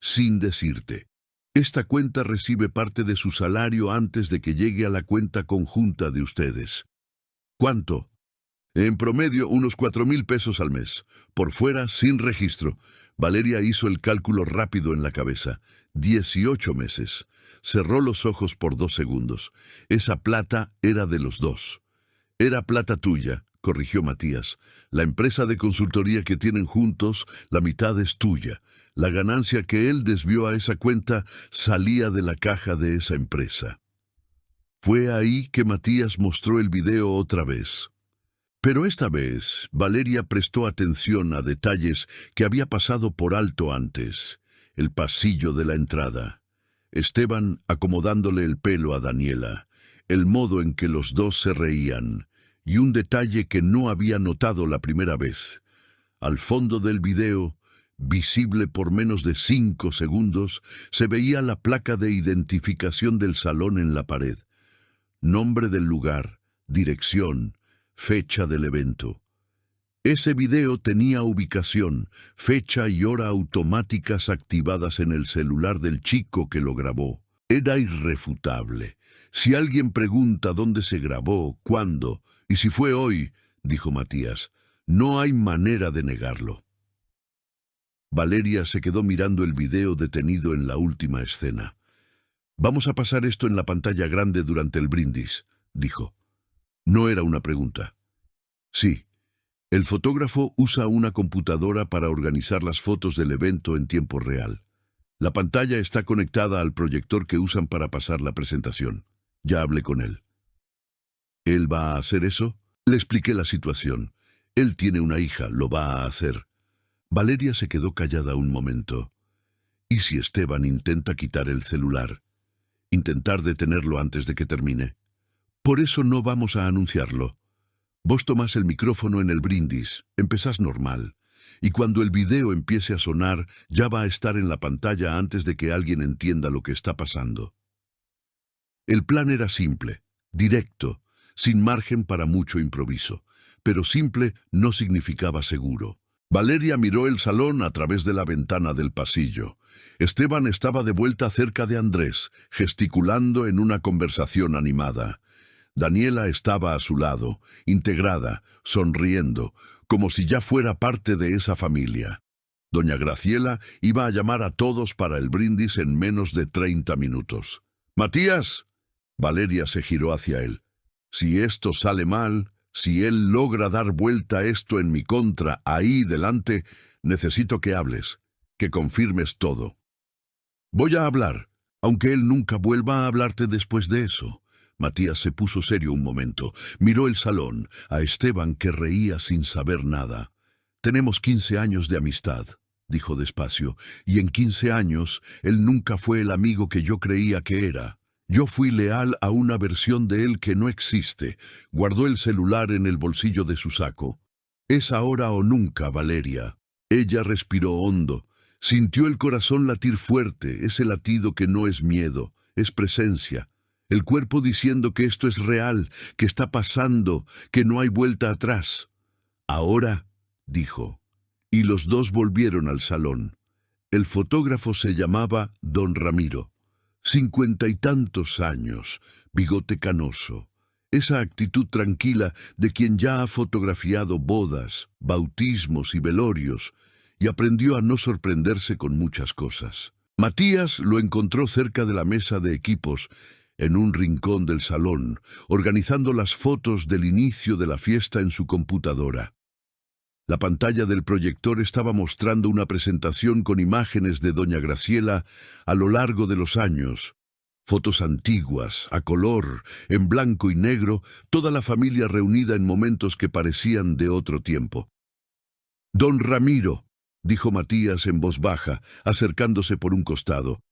sin decirte. Esta cuenta recibe parte de su salario antes de que llegue a la cuenta conjunta de ustedes. ¿Cuánto? En promedio, unos 4,000 pesos al mes. Por fuera, sin registro. Valeria hizo el cálculo rápido en la cabeza. 18 meses. Cerró los ojos por 2 segundos. Esa plata era de los dos. Era plata tuya, corrigió Matías. La empresa de consultoría que tienen juntos, la mitad es tuya. La ganancia que él desvió a esa cuenta salía de la caja de esa empresa. Fue ahí que Matías mostró el video otra vez. Pero esta vez, Valeria prestó atención a detalles que había pasado por alto antes. El pasillo de la entrada. Esteban acomodándole el pelo a Daniela. El modo en que los dos se reían. Y un detalle que no había notado la primera vez. Al fondo del video, visible por menos de 5 segundos, se veía la placa de identificación del salón en la pared. Nombre del lugar, dirección, fecha del evento. Ese video tenía ubicación, fecha y hora automáticas activadas en el celular del chico que lo grabó. Era irrefutable. Si alguien pregunta dónde se grabó, cuándo, y si fue hoy, dijo Matías, no hay manera de negarlo. Valeria se quedó mirando el video detenido en la última escena. «Vamos a pasar esto en la pantalla grande durante el brindis», dijo. No era una pregunta. Sí, el fotógrafo usa una computadora para organizar las fotos del evento en tiempo real. La pantalla está conectada al proyector que usan para pasar la presentación. Ya hablé con él. ¿Él va a hacer eso? Le expliqué la situación. Él tiene una hija, lo va a hacer. Valeria se quedó callada un momento. ¿Y si Esteban intenta quitar el celular? Intentar detenerlo antes de que termine. Por eso no vamos a anunciarlo. Vos tomás el micrófono en el brindis, empezás normal, y cuando el video empiece a sonar, ya va a estar en la pantalla antes de que alguien entienda lo que está pasando. El plan era simple, directo, sin margen para mucho improviso, pero simple no significaba seguro. Valeria miró el salón a través de la ventana del pasillo. Esteban estaba de vuelta cerca de Andrés, gesticulando en una conversación animada. Daniela estaba a su lado, integrada, sonriendo, como si ya fuera parte de esa familia. Doña Graciela iba a llamar a todos para el brindis en menos de 30 minutos. «¡Matías!». Valeria se giró hacia él. «Si esto sale mal, si él logra dar vuelta esto en mi contra ahí delante, necesito que hables, que confirmes todo». «Voy a hablar, aunque él nunca vuelva a hablarte después de eso». Matías se puso serio un momento. Miró el salón, a Esteban que reía sin saber nada. «Tenemos 15 años de amistad», dijo despacio, «y en 15 años él nunca fue el amigo que yo creía que era. Yo fui leal a una versión de él que no existe». Guardó el celular en el bolsillo de su saco. «Es ahora o nunca, Valeria». Ella respiró hondo. Sintió el corazón latir fuerte, ese latido que no es miedo, es presencia. El cuerpo diciendo que esto es real, que está pasando, que no hay vuelta atrás. «Ahora», dijo, y los dos volvieron al salón. El fotógrafo se llamaba Don Ramiro. 50 y tantos años, bigote canoso. Esa actitud tranquila de quien ya ha fotografiado bodas, bautismos y velorios, y aprendió a no sorprenderse con muchas cosas. Matías lo encontró cerca de la mesa de equipos, en un rincón del salón, organizando las fotos del inicio de la fiesta en su computadora. La pantalla del proyector estaba mostrando una presentación con imágenes de doña Graciela a lo largo de los años. Fotos antiguas, a color, en blanco y negro, toda la familia reunida en momentos que parecían de otro tiempo. «Don Ramiro», dijo Matías en voz baja, acercándose por un costado.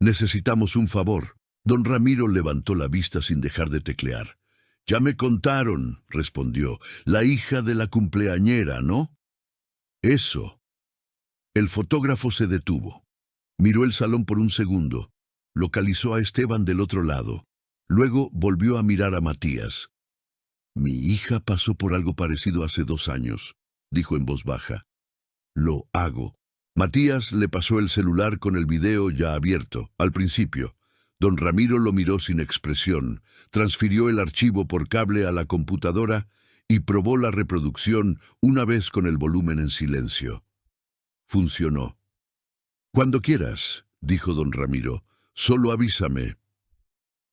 «Necesitamos un favor». Don Ramiro levantó la vista sin dejar de teclear. «Ya me contaron», respondió, «la hija de la cumpleañera, ¿no?». «Eso». El fotógrafo se detuvo. Miró el salón por un segundo. Localizó a Esteban del otro lado. Luego volvió a mirar a Matías. «Mi hija pasó por algo parecido hace 2 años», dijo en voz baja. «Lo hago». Matías le pasó el celular con el video ya abierto, al principio. Don Ramiro lo miró sin expresión, transfirió el archivo por cable a la computadora y probó la reproducción una vez con el volumen en silencio. Funcionó. «Cuando quieras», dijo don Ramiro, «solo avísame».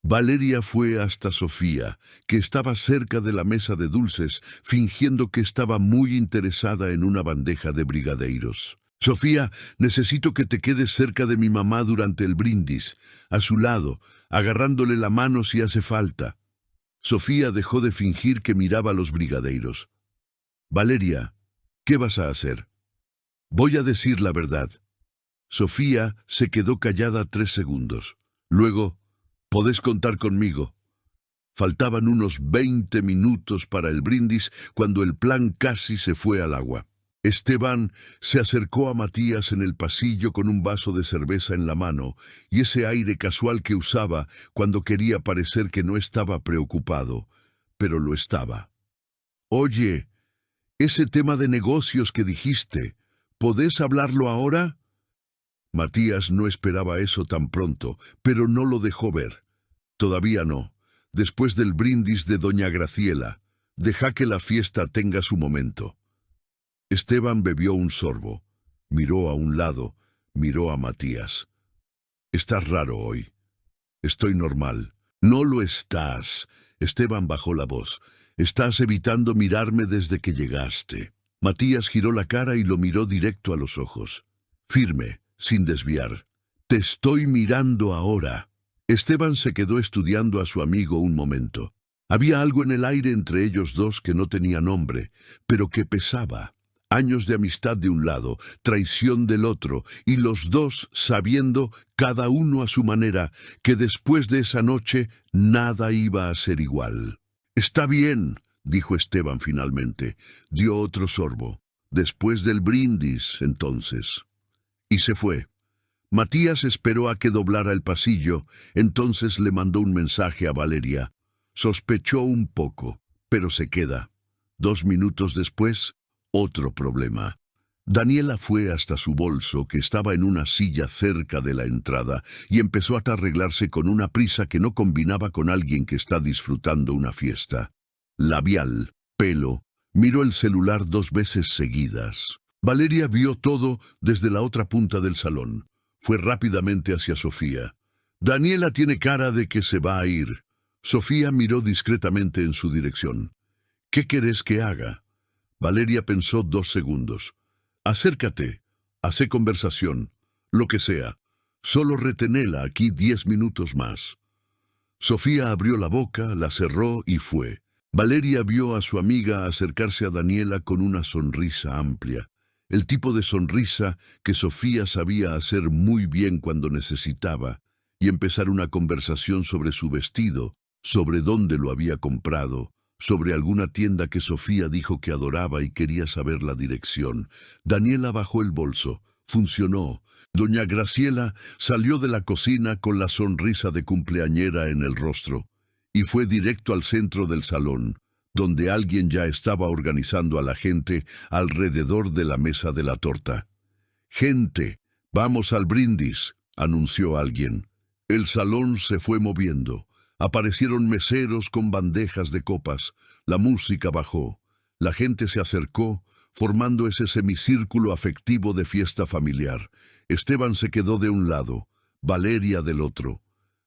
Valeria fue hasta Sofía, que estaba cerca de la mesa de dulces, fingiendo que estaba muy interesada en una bandeja de brigadeiros. «Sofía, necesito que te quedes cerca de mi mamá durante el brindis, a su lado, agarrándole la mano si hace falta». Sofía dejó de fingir que miraba a los brigadeiros. «Valeria, ¿qué vas a hacer?». «Voy a decir la verdad». Sofía se quedó callada 3 segundos. Luego, «Podés contar conmigo». Faltaban unos 20 minutos para el brindis cuando el plan casi se fue al agua. Esteban se acercó a Matías en el pasillo con un vaso de cerveza en la mano y ese aire casual que usaba cuando quería parecer que no estaba preocupado, pero lo estaba. «Oye, Ese tema de negocios que dijiste, ¿podés hablarlo ahora? Matías no esperaba eso tan pronto, pero no lo dejó ver. Todavía no. Después del brindis de doña Graciela, deja que la fiesta tenga su momento. Esteban bebió un sorbo, miró a un lado, miró a Matías. Estás raro hoy. Estoy normal. No lo estás. Esteban bajó la voz. Estás evitando mirarme desde que llegaste. Matías giró la cara y lo miró directo a los ojos. Firme, sin desviar. Te estoy mirando ahora. Esteban se quedó estudiando a su amigo un momento. Había algo en el aire entre ellos dos que no tenía nombre, pero que pesaba. Años de amistad de un lado, traición del otro, y los dos sabiendo, cada uno a su manera, que después de esa noche nada iba a ser igual. «Está bien», dijo Esteban finalmente. Dio otro sorbo. «Después del brindis, entonces». Y se fue. Matías esperó a que doblara el pasillo, entonces le mandó un mensaje a Valeria. Sospechó un poco, pero se queda. 2 minutos después, otro problema. Daniela fue hasta su bolso, que estaba en una silla cerca de la entrada, y empezó a arreglarse con una prisa que no combinaba con alguien que está disfrutando una fiesta. Labial, pelo, miró el celular 2 veces seguidas. Valeria vio todo desde la otra punta del salón. Fue rápidamente hacia Sofía. «Daniela tiene cara de que se va a ir». Sofía miró discretamente en su dirección. «¿Qué querés que haga?» Valeria pensó 2 segundos. «Acércate, hace conversación, lo que sea. Solo retenela aquí 10 minutos más». Sofía abrió la boca, la cerró y fue. Valeria vio a su amiga acercarse a Daniela con una sonrisa amplia. El tipo de sonrisa que Sofía sabía hacer muy bien cuando necesitaba, y empezar una conversación sobre su vestido, sobre dónde lo había comprado, sobre alguna tienda que Sofía dijo que adoraba y quería saber la dirección. Daniela bajó el bolso. Funcionó. Doña Graciela salió de la cocina con la sonrisa de cumpleañera en el rostro, y fue directo al centro del salón, donde alguien ya estaba organizando a la gente alrededor de la mesa de la torta. «Gente, vamos al brindis», anunció alguien. El salón se fue moviendo. Aparecieron meseros con bandejas de copas. La música bajó. La gente se acercó, formando ese semicírculo afectivo de fiesta familiar. Esteban se quedó de un lado, Valeria del otro.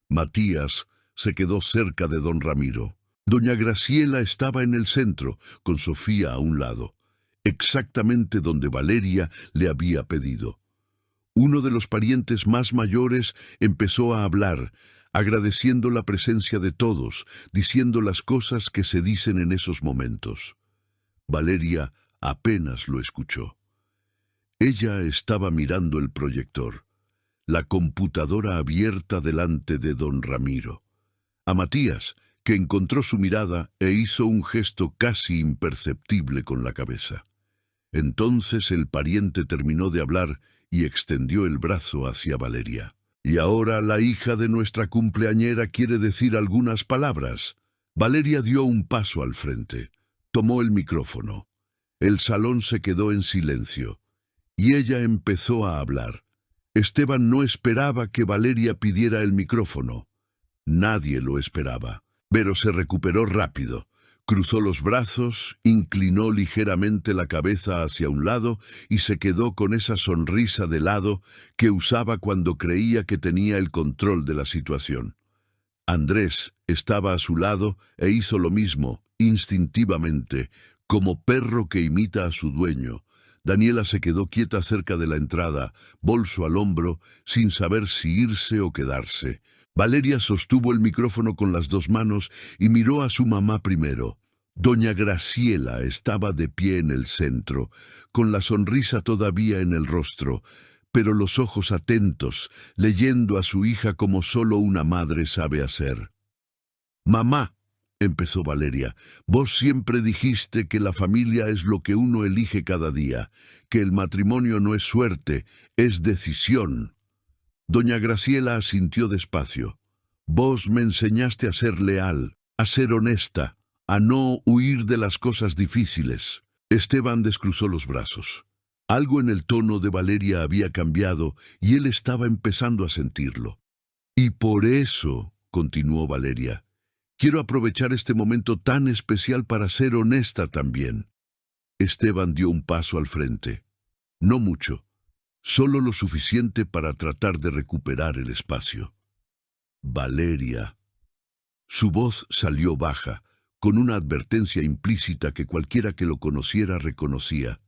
Matías se quedó cerca de don Ramiro. Doña Graciela estaba en el centro, con Sofía a un lado, exactamente donde Valeria le había pedido. Uno de los parientes más mayores empezó a hablar, agradeciendo la presencia de todos, diciendo las cosas que se dicen en esos momentos. Valeria apenas lo escuchó. Ella estaba mirando el proyector, la computadora abierta delante de don Ramiro. A Matías, que encontró su mirada e hizo un gesto casi imperceptible con la cabeza. Entonces el pariente terminó de hablar y extendió el brazo hacia Valeria. «Y ahora la hija de nuestra cumpleañera quiere decir algunas palabras». Valeria dio un paso al frente. Tomó el micrófono. El salón se quedó en silencio, y ella empezó a hablar. Esteban no esperaba que Valeria pidiera el micrófono. Nadie lo esperaba. Pero se recuperó rápido. Cruzó los brazos, inclinó ligeramente la cabeza hacia un lado y se quedó con esa sonrisa de lado que usaba cuando creía que tenía el control de la situación. Andrés estaba a su lado e hizo lo mismo, instintivamente, como perro que imita a su dueño. Daniela se quedó quieta cerca de la entrada, bolso al hombro, sin saber si irse o quedarse. Valeria sostuvo el micrófono con las 2 manos y miró a su mamá primero. Doña Graciela estaba de pie en el centro, con la sonrisa todavía en el rostro, pero los ojos atentos, leyendo a su hija como solo una madre sabe hacer. «Mamá», empezó Valeria, «vos siempre dijiste que la familia es lo que uno elige cada día, que el matrimonio no es suerte, es decisión». Doña Graciela asintió despacio. «Vos me enseñaste a ser leal, a ser honesta, a no huir de las cosas difíciles. Esteban descruzó los brazos. Algo en el tono de Valeria había cambiado y él estaba empezando a sentirlo. Y por eso, continuó Valeria, quiero aprovechar este momento tan especial para ser honesta también. Esteban dio un paso al frente. No mucho, solo lo suficiente para tratar de recuperar el espacio. Valeria. Su voz salió baja, con una advertencia implícita que cualquiera que lo conociera reconocía.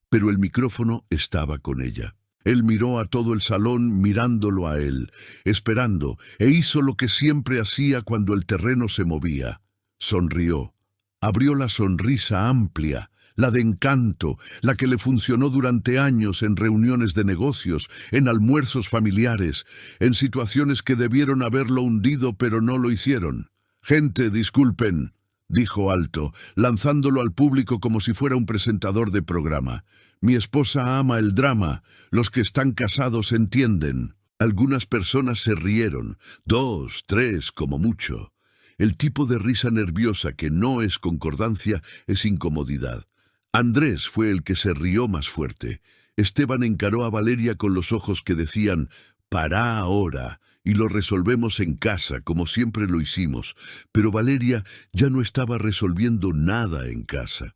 Pero el micrófono estaba con ella. Él miró a todo el salón mirándolo a él, esperando, e hizo lo que siempre hacía cuando el terreno se movía. Sonrió. Abrió la sonrisa amplia, la de encanto, la que le funcionó durante años en reuniones de negocios, en almuerzos familiares, en situaciones que debieron haberlo hundido pero no lo hicieron. «Gente, disculpen», dijo alto, lanzándolo al público como si fuera un presentador de programa. «Mi esposa ama el drama. Los que están casados entienden». Algunas personas se rieron, 2, 3, como mucho. El tipo de risa nerviosa que no es concordancia, es incomodidad. Andrés fue el que se rió más fuerte. Esteban encaró a Valeria con los ojos que decían, «Pará ahora, y lo resolvemos en casa, como siempre lo hicimos». Pero Valeria ya no estaba resolviendo nada en casa.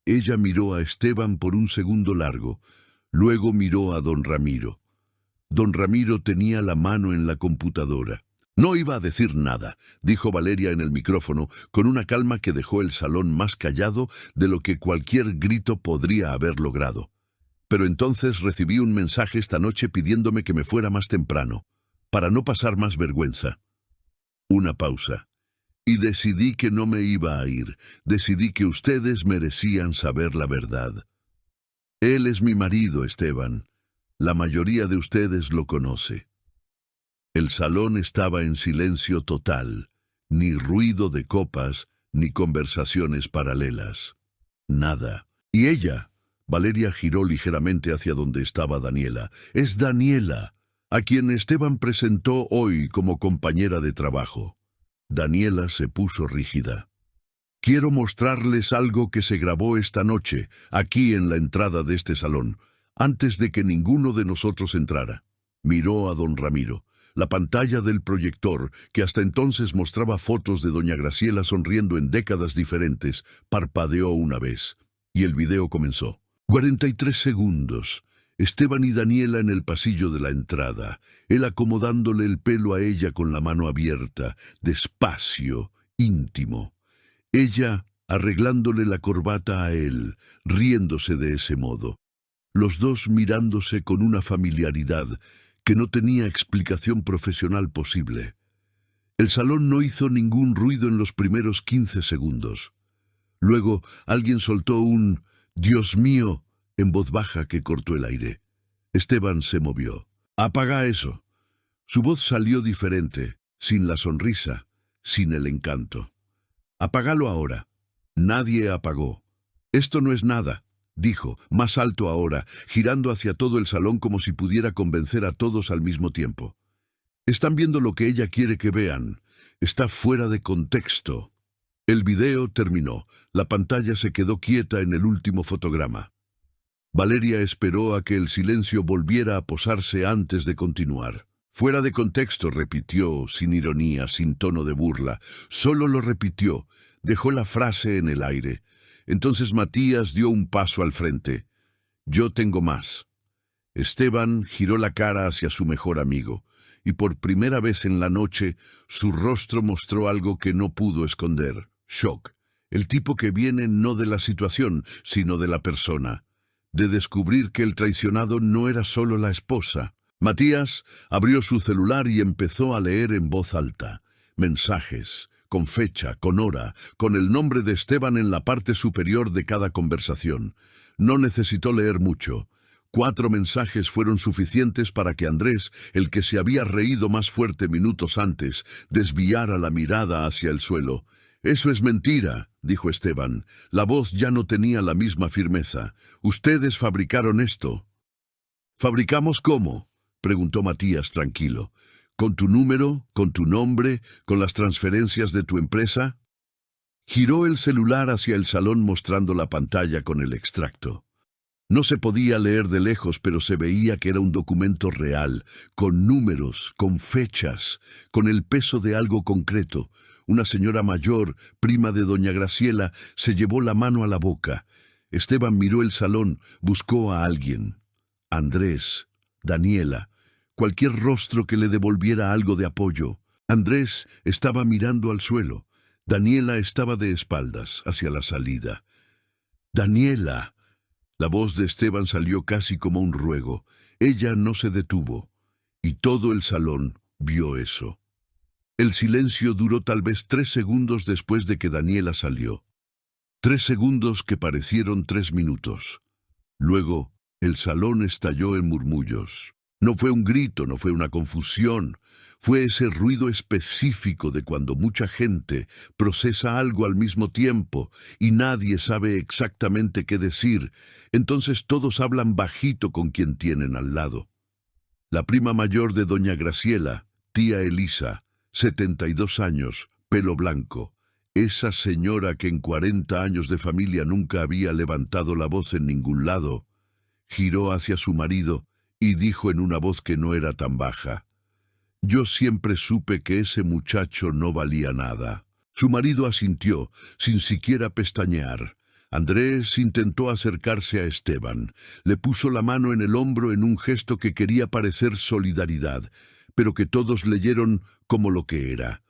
Ella miró a Esteban por un segundo largo, luego miró a don Ramiro. Don Ramiro tenía la mano en la computadora. «No iba a decir nada», dijo Valeria en el micrófono, con una calma que dejó el salón más callado de lo que cualquier grito podría haber logrado. «Pero entonces recibí un mensaje esta noche pidiéndome que me fuera más temprano, para no pasar más vergüenza». Una pausa. «Y decidí que no me iba a ir. Decidí que ustedes merecían saber la verdad. Él es mi marido, Esteban. La mayoría de ustedes lo conoce». El salón estaba en silencio total, ni ruido de copas, ni conversaciones paralelas. Nada. Y ella, Valeria giró ligeramente hacia donde estaba Daniela. «Es Daniela, a quien Esteban presentó hoy como compañera de trabajo». Daniela se puso rígida. «Quiero mostrarles algo que se grabó esta noche, aquí en la entrada de este salón, antes de que ninguno de nosotros entrara». Miró a don Ramiro. La pantalla del proyector, que hasta entonces mostraba fotos de doña Graciela sonriendo en décadas diferentes, parpadeó una vez, y el video comenzó. 43 segundos. Esteban y Daniela en el pasillo de la entrada, él acomodándole el pelo a ella con la mano abierta, despacio, íntimo. Ella arreglándole la corbata a él, riéndose de ese modo. Los dos mirándose con una familiaridad que no tenía explicación profesional posible. El salón no hizo ningún ruido en los primeros 15 segundos. Luego alguien soltó un «Dios mío» en voz baja que cortó el aire. Esteban se movió. «Apaga eso». Su voz salió diferente, sin la sonrisa, sin el encanto. «Apágalo ahora». Nadie apagó. «Esto no es nada», dijo, más alto ahora, girando hacia todo el salón como si pudiera convencer a todos al mismo tiempo. «Están viendo lo que ella quiere que vean. Está fuera de contexto». El video terminó. La pantalla se quedó quieta en el último fotograma. Valeria esperó a que el silencio volviera a posarse antes de continuar. «Fuera de contexto», repitió, sin ironía, sin tono de burla. Solo lo repitió. Dejó la frase en el aire. Entonces Matías dio un paso al frente. «Yo tengo más». Esteban giró la cara hacia su mejor amigo, y por primera vez en la noche su rostro mostró algo que no pudo esconder. Shock. El tipo que viene no de la situación, sino de la persona. De descubrir que el traicionado no era solo la esposa. Matías abrió su celular y empezó a leer en voz alta. Mensajes, con fecha, con hora, con el nombre de Esteban en la parte superior de cada conversación. No necesitó leer mucho. 4 mensajes fueron suficientes para que Andrés, el que se había reído más fuerte minutos antes, desviara la mirada hacia el suelo. «Eso es mentira», dijo Esteban. La voz ya no tenía la misma firmeza. «Ustedes fabricaron esto». «¿Fabricamos cómo?», preguntó Matías tranquilo. «¿Con tu número? ¿Con tu nombre? ¿Con las transferencias de tu empresa?». Giró el celular hacia el salón mostrando la pantalla con el extracto. No se podía leer de lejos, pero se veía que era un documento real, con números, con fechas, con el peso de algo concreto. Una señora mayor, prima de doña Graciela, se llevó la mano a la boca. Esteban miró el salón, buscó a alguien. Andrés, Daniela, cualquier rostro que le devolviera algo de apoyo. Andrés estaba mirando al suelo. Daniela estaba de espaldas, hacia la salida. ¡Daniela! La voz de Esteban salió casi como un ruego. Ella no se detuvo, y todo el salón vio eso. El silencio duró tal vez 3 segundos después de que Daniela salió. 3 segundos que parecieron 3 minutos. Luego, el salón estalló en murmullos. No fue un grito, no fue una confusión. Fue ese ruido específico de cuando mucha gente procesa algo al mismo tiempo y nadie sabe exactamente qué decir. Entonces todos hablan bajito con quien tienen al lado. La prima mayor de doña Graciela, tía Elisa, 72 años, pelo blanco. Esa señora que en 40 años de familia nunca había levantado la voz en ningún lado, giró hacia su marido y dijo en una voz que no era tan baja: «Yo siempre supe que ese muchacho no valía nada». Su marido asintió, sin siquiera pestañear. Andrés intentó acercarse a Esteban. Le puso la mano en el hombro en un gesto que quería parecer solidaridad, pero que todos leyeron como lo que era: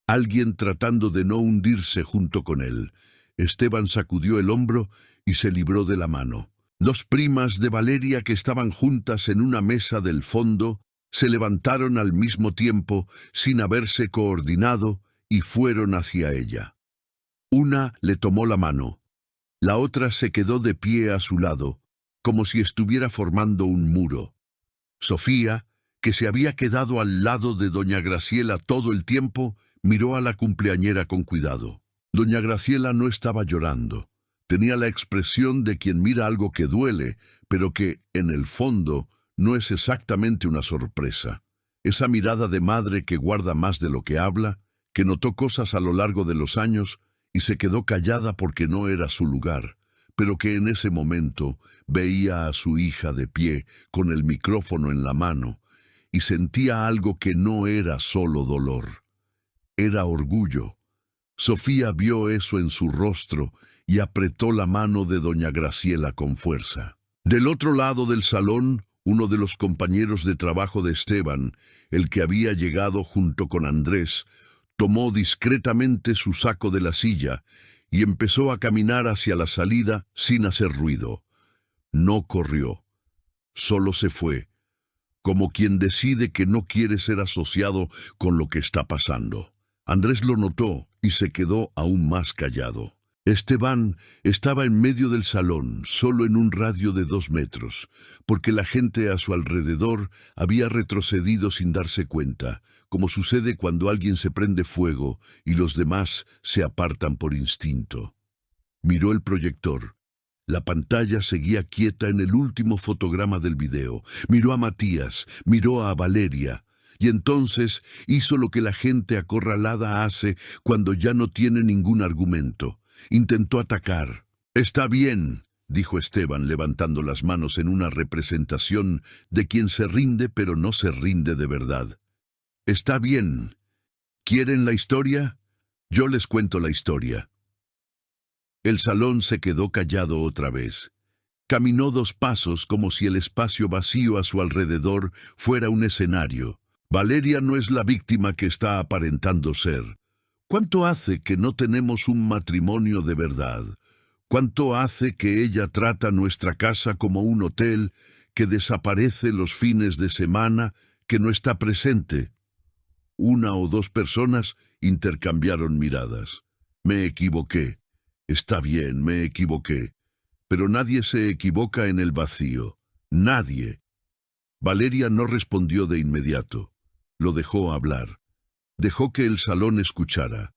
alguien tratando de no hundirse junto con él. Esteban sacudió el hombro y se libró de la mano. 2 primas de Valeria que estaban juntas en una mesa del fondo se levantaron al mismo tiempo, sin haberse coordinado, y fueron hacia ella. Una le tomó la mano. La otra se quedó de pie a su lado, como si estuviera formando un muro. Sofía, que se había quedado al lado de doña Graciela todo el tiempo, miró a la cumpleañera con cuidado. Doña Graciela no estaba llorando. Tenía la expresión de quien mira algo que duele, pero que, en el fondo, no es exactamente una sorpresa. Esa mirada de madre que guarda más de lo que habla, que notó cosas a lo largo de los años y se quedó callada porque no era su lugar, pero que en ese momento veía a su hija de pie con el micrófono en la mano y sentía algo que no era solo dolor. Era orgullo. Sofía vio eso en su rostro y apretó la mano de doña Graciela con fuerza. Del otro lado del salón, uno de los compañeros de trabajo de Esteban, el que había llegado junto con Andrés, tomó discretamente su saco de la silla y empezó a caminar hacia la salida sin hacer ruido. No corrió, solo se fue, como quien decide que no quiere ser asociado con lo que está pasando. Andrés lo notó y se quedó aún más callado. Esteban estaba en medio del salón, solo en un radio de 2 metros, porque la gente a su alrededor había retrocedido sin darse cuenta, como sucede cuando alguien se prende fuego y los demás se apartan por instinto. Miró el proyector. La pantalla seguía quieta en el último fotograma del video. Miró a Matías, miró a Valeria, y entonces hizo lo que la gente acorralada hace cuando ya no tiene ningún argumento. Intentó atacar. «Está bien», dijo Esteban levantando las manos en una representación de quien se rinde pero no se rinde de verdad. «Está bien. ¿Quieren la historia? Yo les cuento la historia». El salón se quedó callado otra vez. Caminó 2 pasos como si el espacio vacío a su alrededor fuera un escenario. Valeria no es la víctima que está aparentando ser. ¿Cuánto hace que no tenemos un matrimonio de verdad? ¿Cuánto hace que ella trata nuestra casa como un hotel, que desaparece los fines de semana, que no está presente? 1 o 2 personas intercambiaron miradas. «Me equivoqué. Está bien, me equivoqué». Pero nadie se equivoca en el vacío. Nadie. Valeria no respondió de inmediato. Lo dejó hablar. Dejó que el salón escuchara.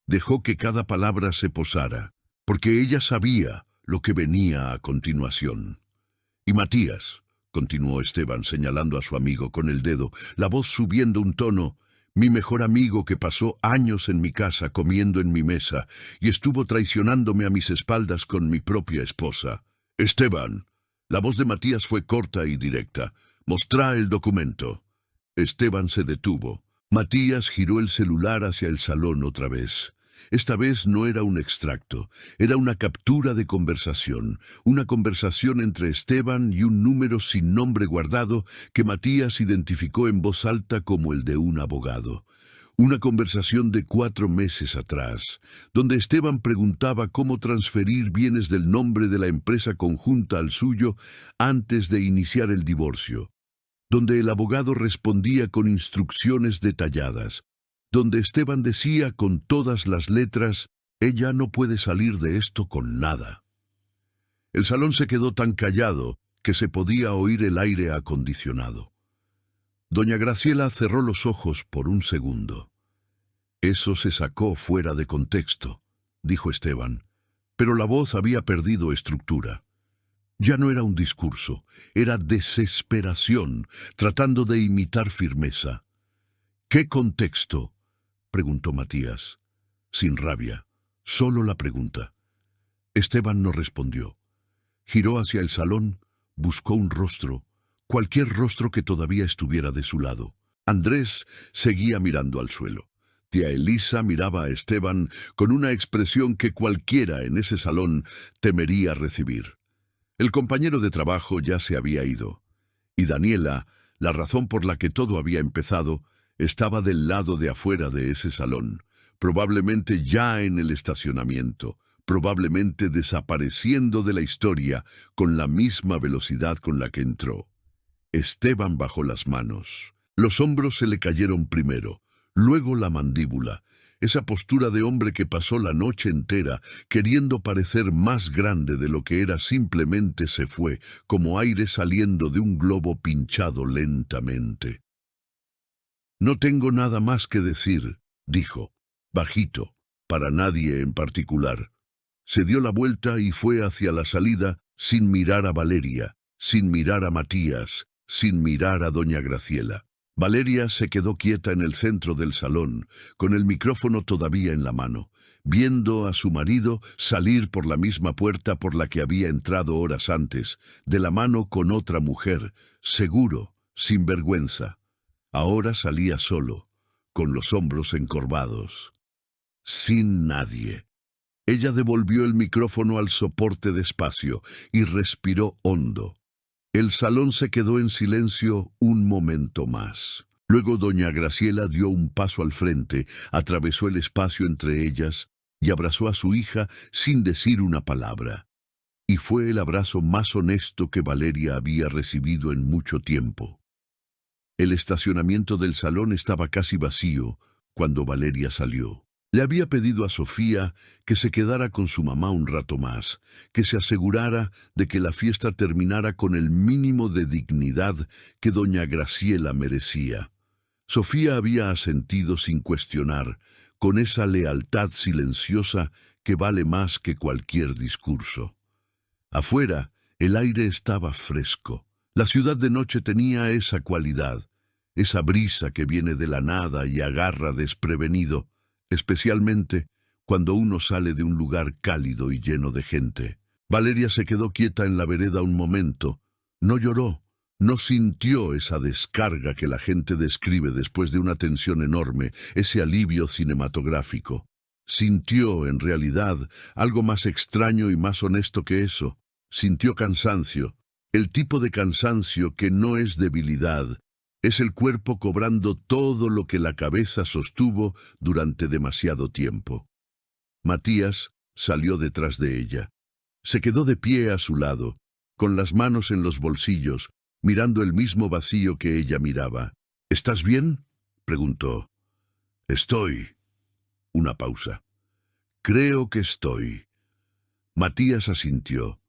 Dejó que cada palabra se posara, porque ella sabía lo que venía a continuación. «Y Matías», continuó Esteban señalando a su amigo con el dedo, la voz subiendo un tono, Mi mejor amigo que pasó años en mi casa comiendo en mi mesa y estuvo traicionándome a mis espaldas con mi propia esposa. Esteban. La voz de Matías fue corta y directa. Mostrá el documento. Esteban se detuvo. Matías giró el celular hacia el salón otra vez. Esta vez no era un extracto, era una captura de conversación, una conversación entre Esteban y un número sin nombre guardado que Matías identificó en voz alta como el de un abogado. Una conversación de 4 meses atrás, donde Esteban preguntaba cómo transferir bienes del nombre de la empresa conjunta al suyo antes de iniciar el divorcio, donde el abogado respondía con instrucciones detalladas, donde Esteban decía con todas las letras: «Ella no puede salir de esto con nada». El salón se quedó tan callado que se podía oír el aire acondicionado. Doña Graciela cerró los ojos por un segundo. «Eso se sacó fuera de contexto», dijo Esteban, pero la voz había perdido estructura. Ya no era un discurso, era desesperación, tratando de imitar firmeza. «¿Qué contexto?», preguntó Matías, sin rabia, solo la pregunta. Esteban no respondió. Giró hacia el salón, buscó un rostro, cualquier rostro que todavía estuviera de su lado. Andrés seguía mirando al suelo. Tía Elisa miraba a Esteban con una expresión que cualquiera en ese salón temería recibir. El compañero de trabajo ya se había ido, y Daniela, la razón por la que todo había empezado, estaba del lado de afuera de ese salón, probablemente ya en el estacionamiento, probablemente desapareciendo de la historia con la misma velocidad con la que entró. Esteban bajó las manos. Los hombros se le cayeron primero, luego la mandíbula, esa postura de hombre que pasó la noche entera queriendo parecer más grande de lo que era. Simplemente se fue, como aire saliendo de un globo pinchado lentamente. «No tengo nada más que decir», dijo, bajito, para nadie en particular. Se dio la vuelta y fue hacia la salida sin mirar a Valeria, sin mirar a Matías, sin mirar a doña Graciela. Valeria se quedó quieta en el centro del salón, con el micrófono todavía en la mano, viendo a su marido salir por la misma puerta por la que había entrado horas antes, de la mano con otra mujer, seguro, sin vergüenza. Ahora salía solo, con los hombros encorvados. Sin nadie. Ella devolvió el micrófono al soporte despacio y respiró hondo. El salón se quedó en silencio un momento más. Luego doña Graciela dio un paso al frente, atravesó el espacio entre ellas y abrazó a su hija sin decir una palabra. Y fue el abrazo más honesto que Valeria había recibido en mucho tiempo. El estacionamiento del salón estaba casi vacío cuando Valeria salió. Le había pedido a Sofía que se quedara con su mamá un rato más, que se asegurara de que la fiesta terminara con el mínimo de dignidad que doña Graciela merecía. Sofía había asentido sin cuestionar, con esa lealtad silenciosa que vale más que cualquier discurso. Afuera, el aire estaba fresco. La ciudad de noche tenía esa cualidad, esa brisa que viene de la nada y agarra desprevenido, especialmente cuando uno sale de un lugar cálido y lleno de gente. Valeria se quedó quieta en la vereda un momento. No lloró, no sintió esa descarga que la gente describe después de una tensión enorme, ese alivio cinematográfico. Sintió, en realidad, algo más extraño y más honesto que eso. Sintió cansancio, el tipo de cansancio que no es debilidad, es el cuerpo cobrando todo lo que la cabeza sostuvo durante demasiado tiempo. Matías salió detrás de ella. Se quedó de pie a su lado, con las manos en los bolsillos, mirando el mismo vacío que ella miraba. «¿Estás bien?», preguntó. «Estoy». Una pausa. «Creo que estoy». Matías asintió.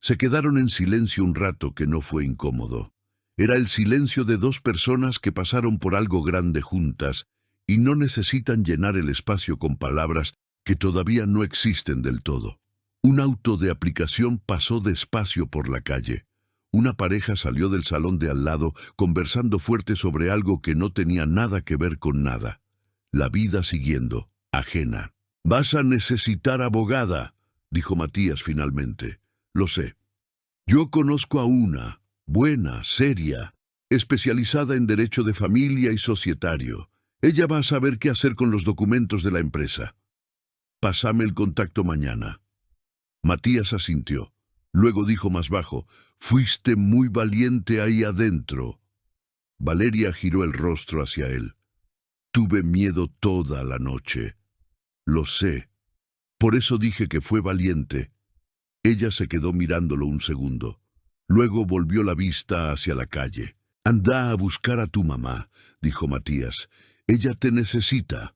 Se quedaron en silencio un rato que no fue incómodo. Era el silencio de dos personas que pasaron por algo grande juntas y no necesitan llenar el espacio con palabras que todavía no existen del todo. Un auto de aplicación pasó despacio por la calle. Una pareja salió del salón de al lado conversando fuerte sobre algo que no tenía nada que ver con nada. La vida siguiendo, ajena. «Vas a necesitar abogada», dijo Matías finalmente. «Lo sé. Yo conozco a una, buena, seria, especializada en derecho de familia y societario. Ella va a saber qué hacer con los documentos de la empresa. Pásame el contacto mañana». Matías asintió. Luego dijo más bajo: «Fuiste muy valiente ahí adentro». Valeria giró el rostro hacia él. «Tuve miedo toda la noche». «Lo sé. Por eso dije que fue valiente». Ella se quedó mirándolo un segundo. Luego volvió la vista hacia la calle. «Anda a buscar a tu mamá», dijo Matías. «Ella te necesita».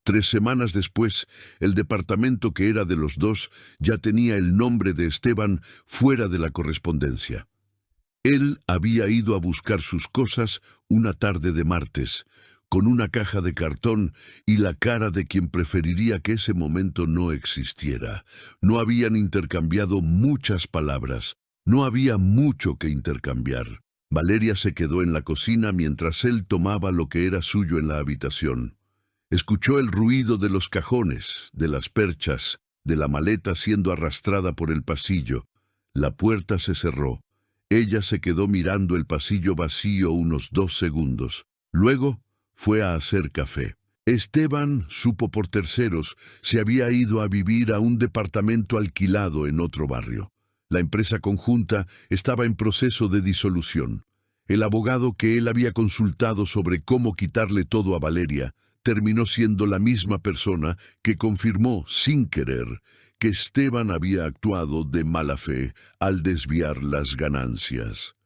3 semanas después, el departamento que era de los dos ya tenía el nombre de Esteban fuera de la correspondencia. Él había ido a buscar sus cosas una tarde de martes, con una caja de cartón y la cara de quien preferiría que ese momento no existiera. No habían intercambiado muchas palabras, no había mucho que intercambiar. Valeria se quedó en la cocina mientras él tomaba lo que era suyo en la habitación. Escuchó el ruido de los cajones, de las perchas, de la maleta siendo arrastrada por el pasillo. La puerta se cerró. Ella se quedó mirando el pasillo vacío unos 2 segundos. Luego fue a hacer café. Esteban, supo por terceros, se había ido a vivir a un departamento alquilado en otro barrio. La empresa conjunta estaba en proceso de disolución. El abogado que él había consultado sobre cómo quitarle todo a Valeria terminó siendo la misma persona que confirmó, sin querer, que Esteban había actuado de mala fe al desviar las ganancias.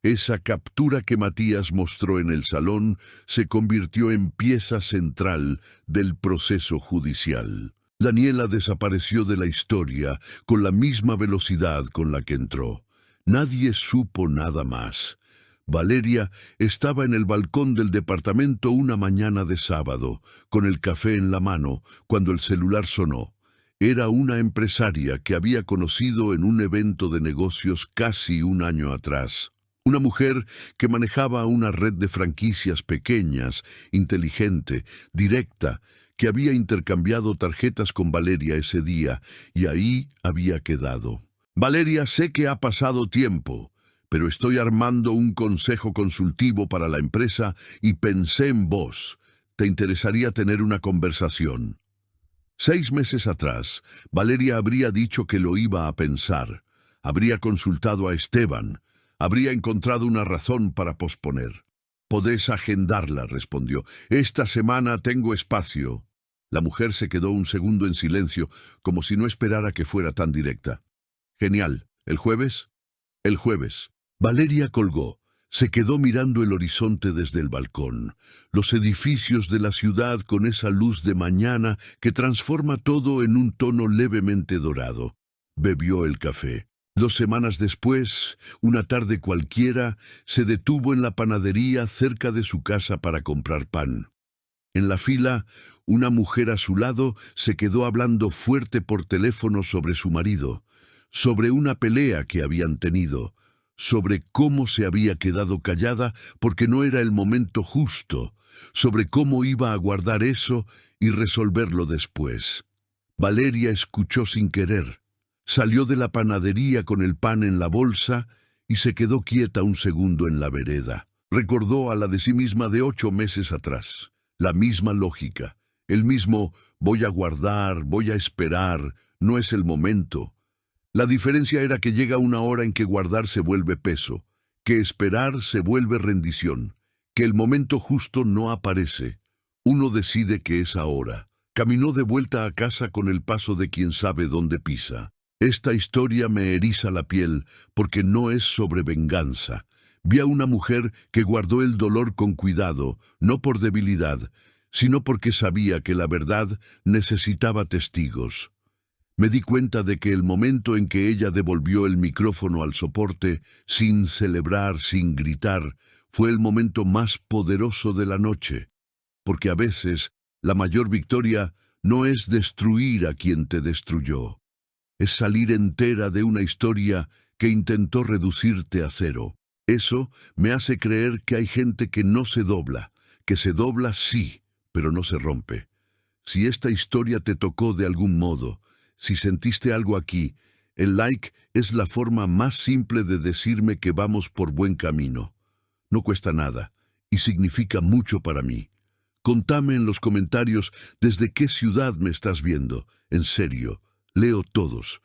Esa captura que Matías mostró en el salón se convirtió en pieza central del proceso judicial. Daniela desapareció de la historia con la misma velocidad con la que entró. Nadie supo nada más. Valeria estaba en el balcón del departamento una mañana de sábado, con el café en la mano, cuando el celular sonó. Era una empresaria que había conocido en un evento de negocios casi un año atrás. Una mujer que manejaba una red de franquicias pequeñas, inteligente, directa, que había intercambiado tarjetas con Valeria ese día, y ahí había quedado. «Valeria, sé que ha pasado tiempo, pero estoy armando un consejo consultivo para la empresa y pensé en vos. ¿Te interesaría tener una conversación?» 6 meses atrás, Valeria habría dicho que lo iba a pensar. Habría consultado a Esteban. Habría encontrado una razón para posponer. «Podés agendarla», respondió. «Esta semana tengo espacio». La mujer se quedó un segundo en silencio, como si no esperara que fuera tan directa. «Genial. ¿El jueves?» «El jueves». Valeria colgó. Se quedó mirando el horizonte desde el balcón. Los edificios de la ciudad con esa luz de mañana que transforma todo en un tono levemente dorado. Bebió el café. 2 semanas después, una tarde cualquiera, se detuvo en la panadería cerca de su casa para comprar pan. En la fila, una mujer a su lado se quedó hablando fuerte por teléfono sobre su marido, sobre una pelea que habían tenido, sobre cómo se había quedado callada porque no era el momento justo, sobre cómo iba a guardar eso y resolverlo después. Valeria escuchó sin querer. Salió de la panadería con el pan en la bolsa y se quedó quieta un segundo en la vereda. Recordó a la de sí misma de 8 meses atrás. La misma lógica, el mismo «voy a guardar, voy a esperar, no es el momento». La diferencia era que llega una hora en que guardar se vuelve peso, que esperar se vuelve rendición, que el momento justo no aparece. Uno decide que es ahora. Caminó de vuelta a casa con el paso de quien sabe dónde pisa. Esta historia me eriza la piel porque no es sobre venganza. Vi a una mujer que guardó el dolor con cuidado, no por debilidad, sino porque sabía que la verdad necesitaba testigos. Me di cuenta de que el momento en que ella devolvió el micrófono al soporte, sin celebrar, sin gritar, fue el momento más poderoso de la noche, porque a veces la mayor victoria no es destruir a quien te destruyó, es salir entera de una historia que intentó reducirte a cero. Eso me hace creer que hay gente que no se dobla, que se dobla sí, pero no se rompe. Si esta historia te tocó de algún modo, si sentiste algo aquí, el like es la forma más simple de decirme que vamos por buen camino. No cuesta nada y significa mucho para mí. Contame en los comentarios desde qué ciudad me estás viendo. En serio, leo todos.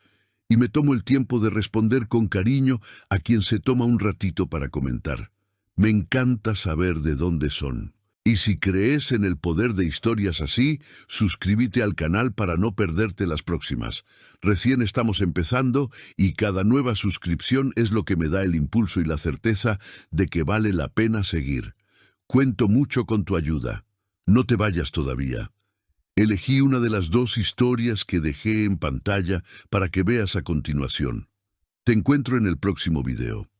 Y me tomo el tiempo de responder con cariño a quien se toma un ratito para comentar. Me encanta saber de dónde son. Y si crees en el poder de historias así, suscríbete al canal para no perderte las próximas. Recién estamos empezando y cada nueva suscripción es lo que me da el impulso y la certeza de que vale la pena seguir. Cuento mucho con tu ayuda. No te vayas todavía. Elegí una de las 2 historias que dejé en pantalla para que veas a continuación. Te encuentro en el próximo video.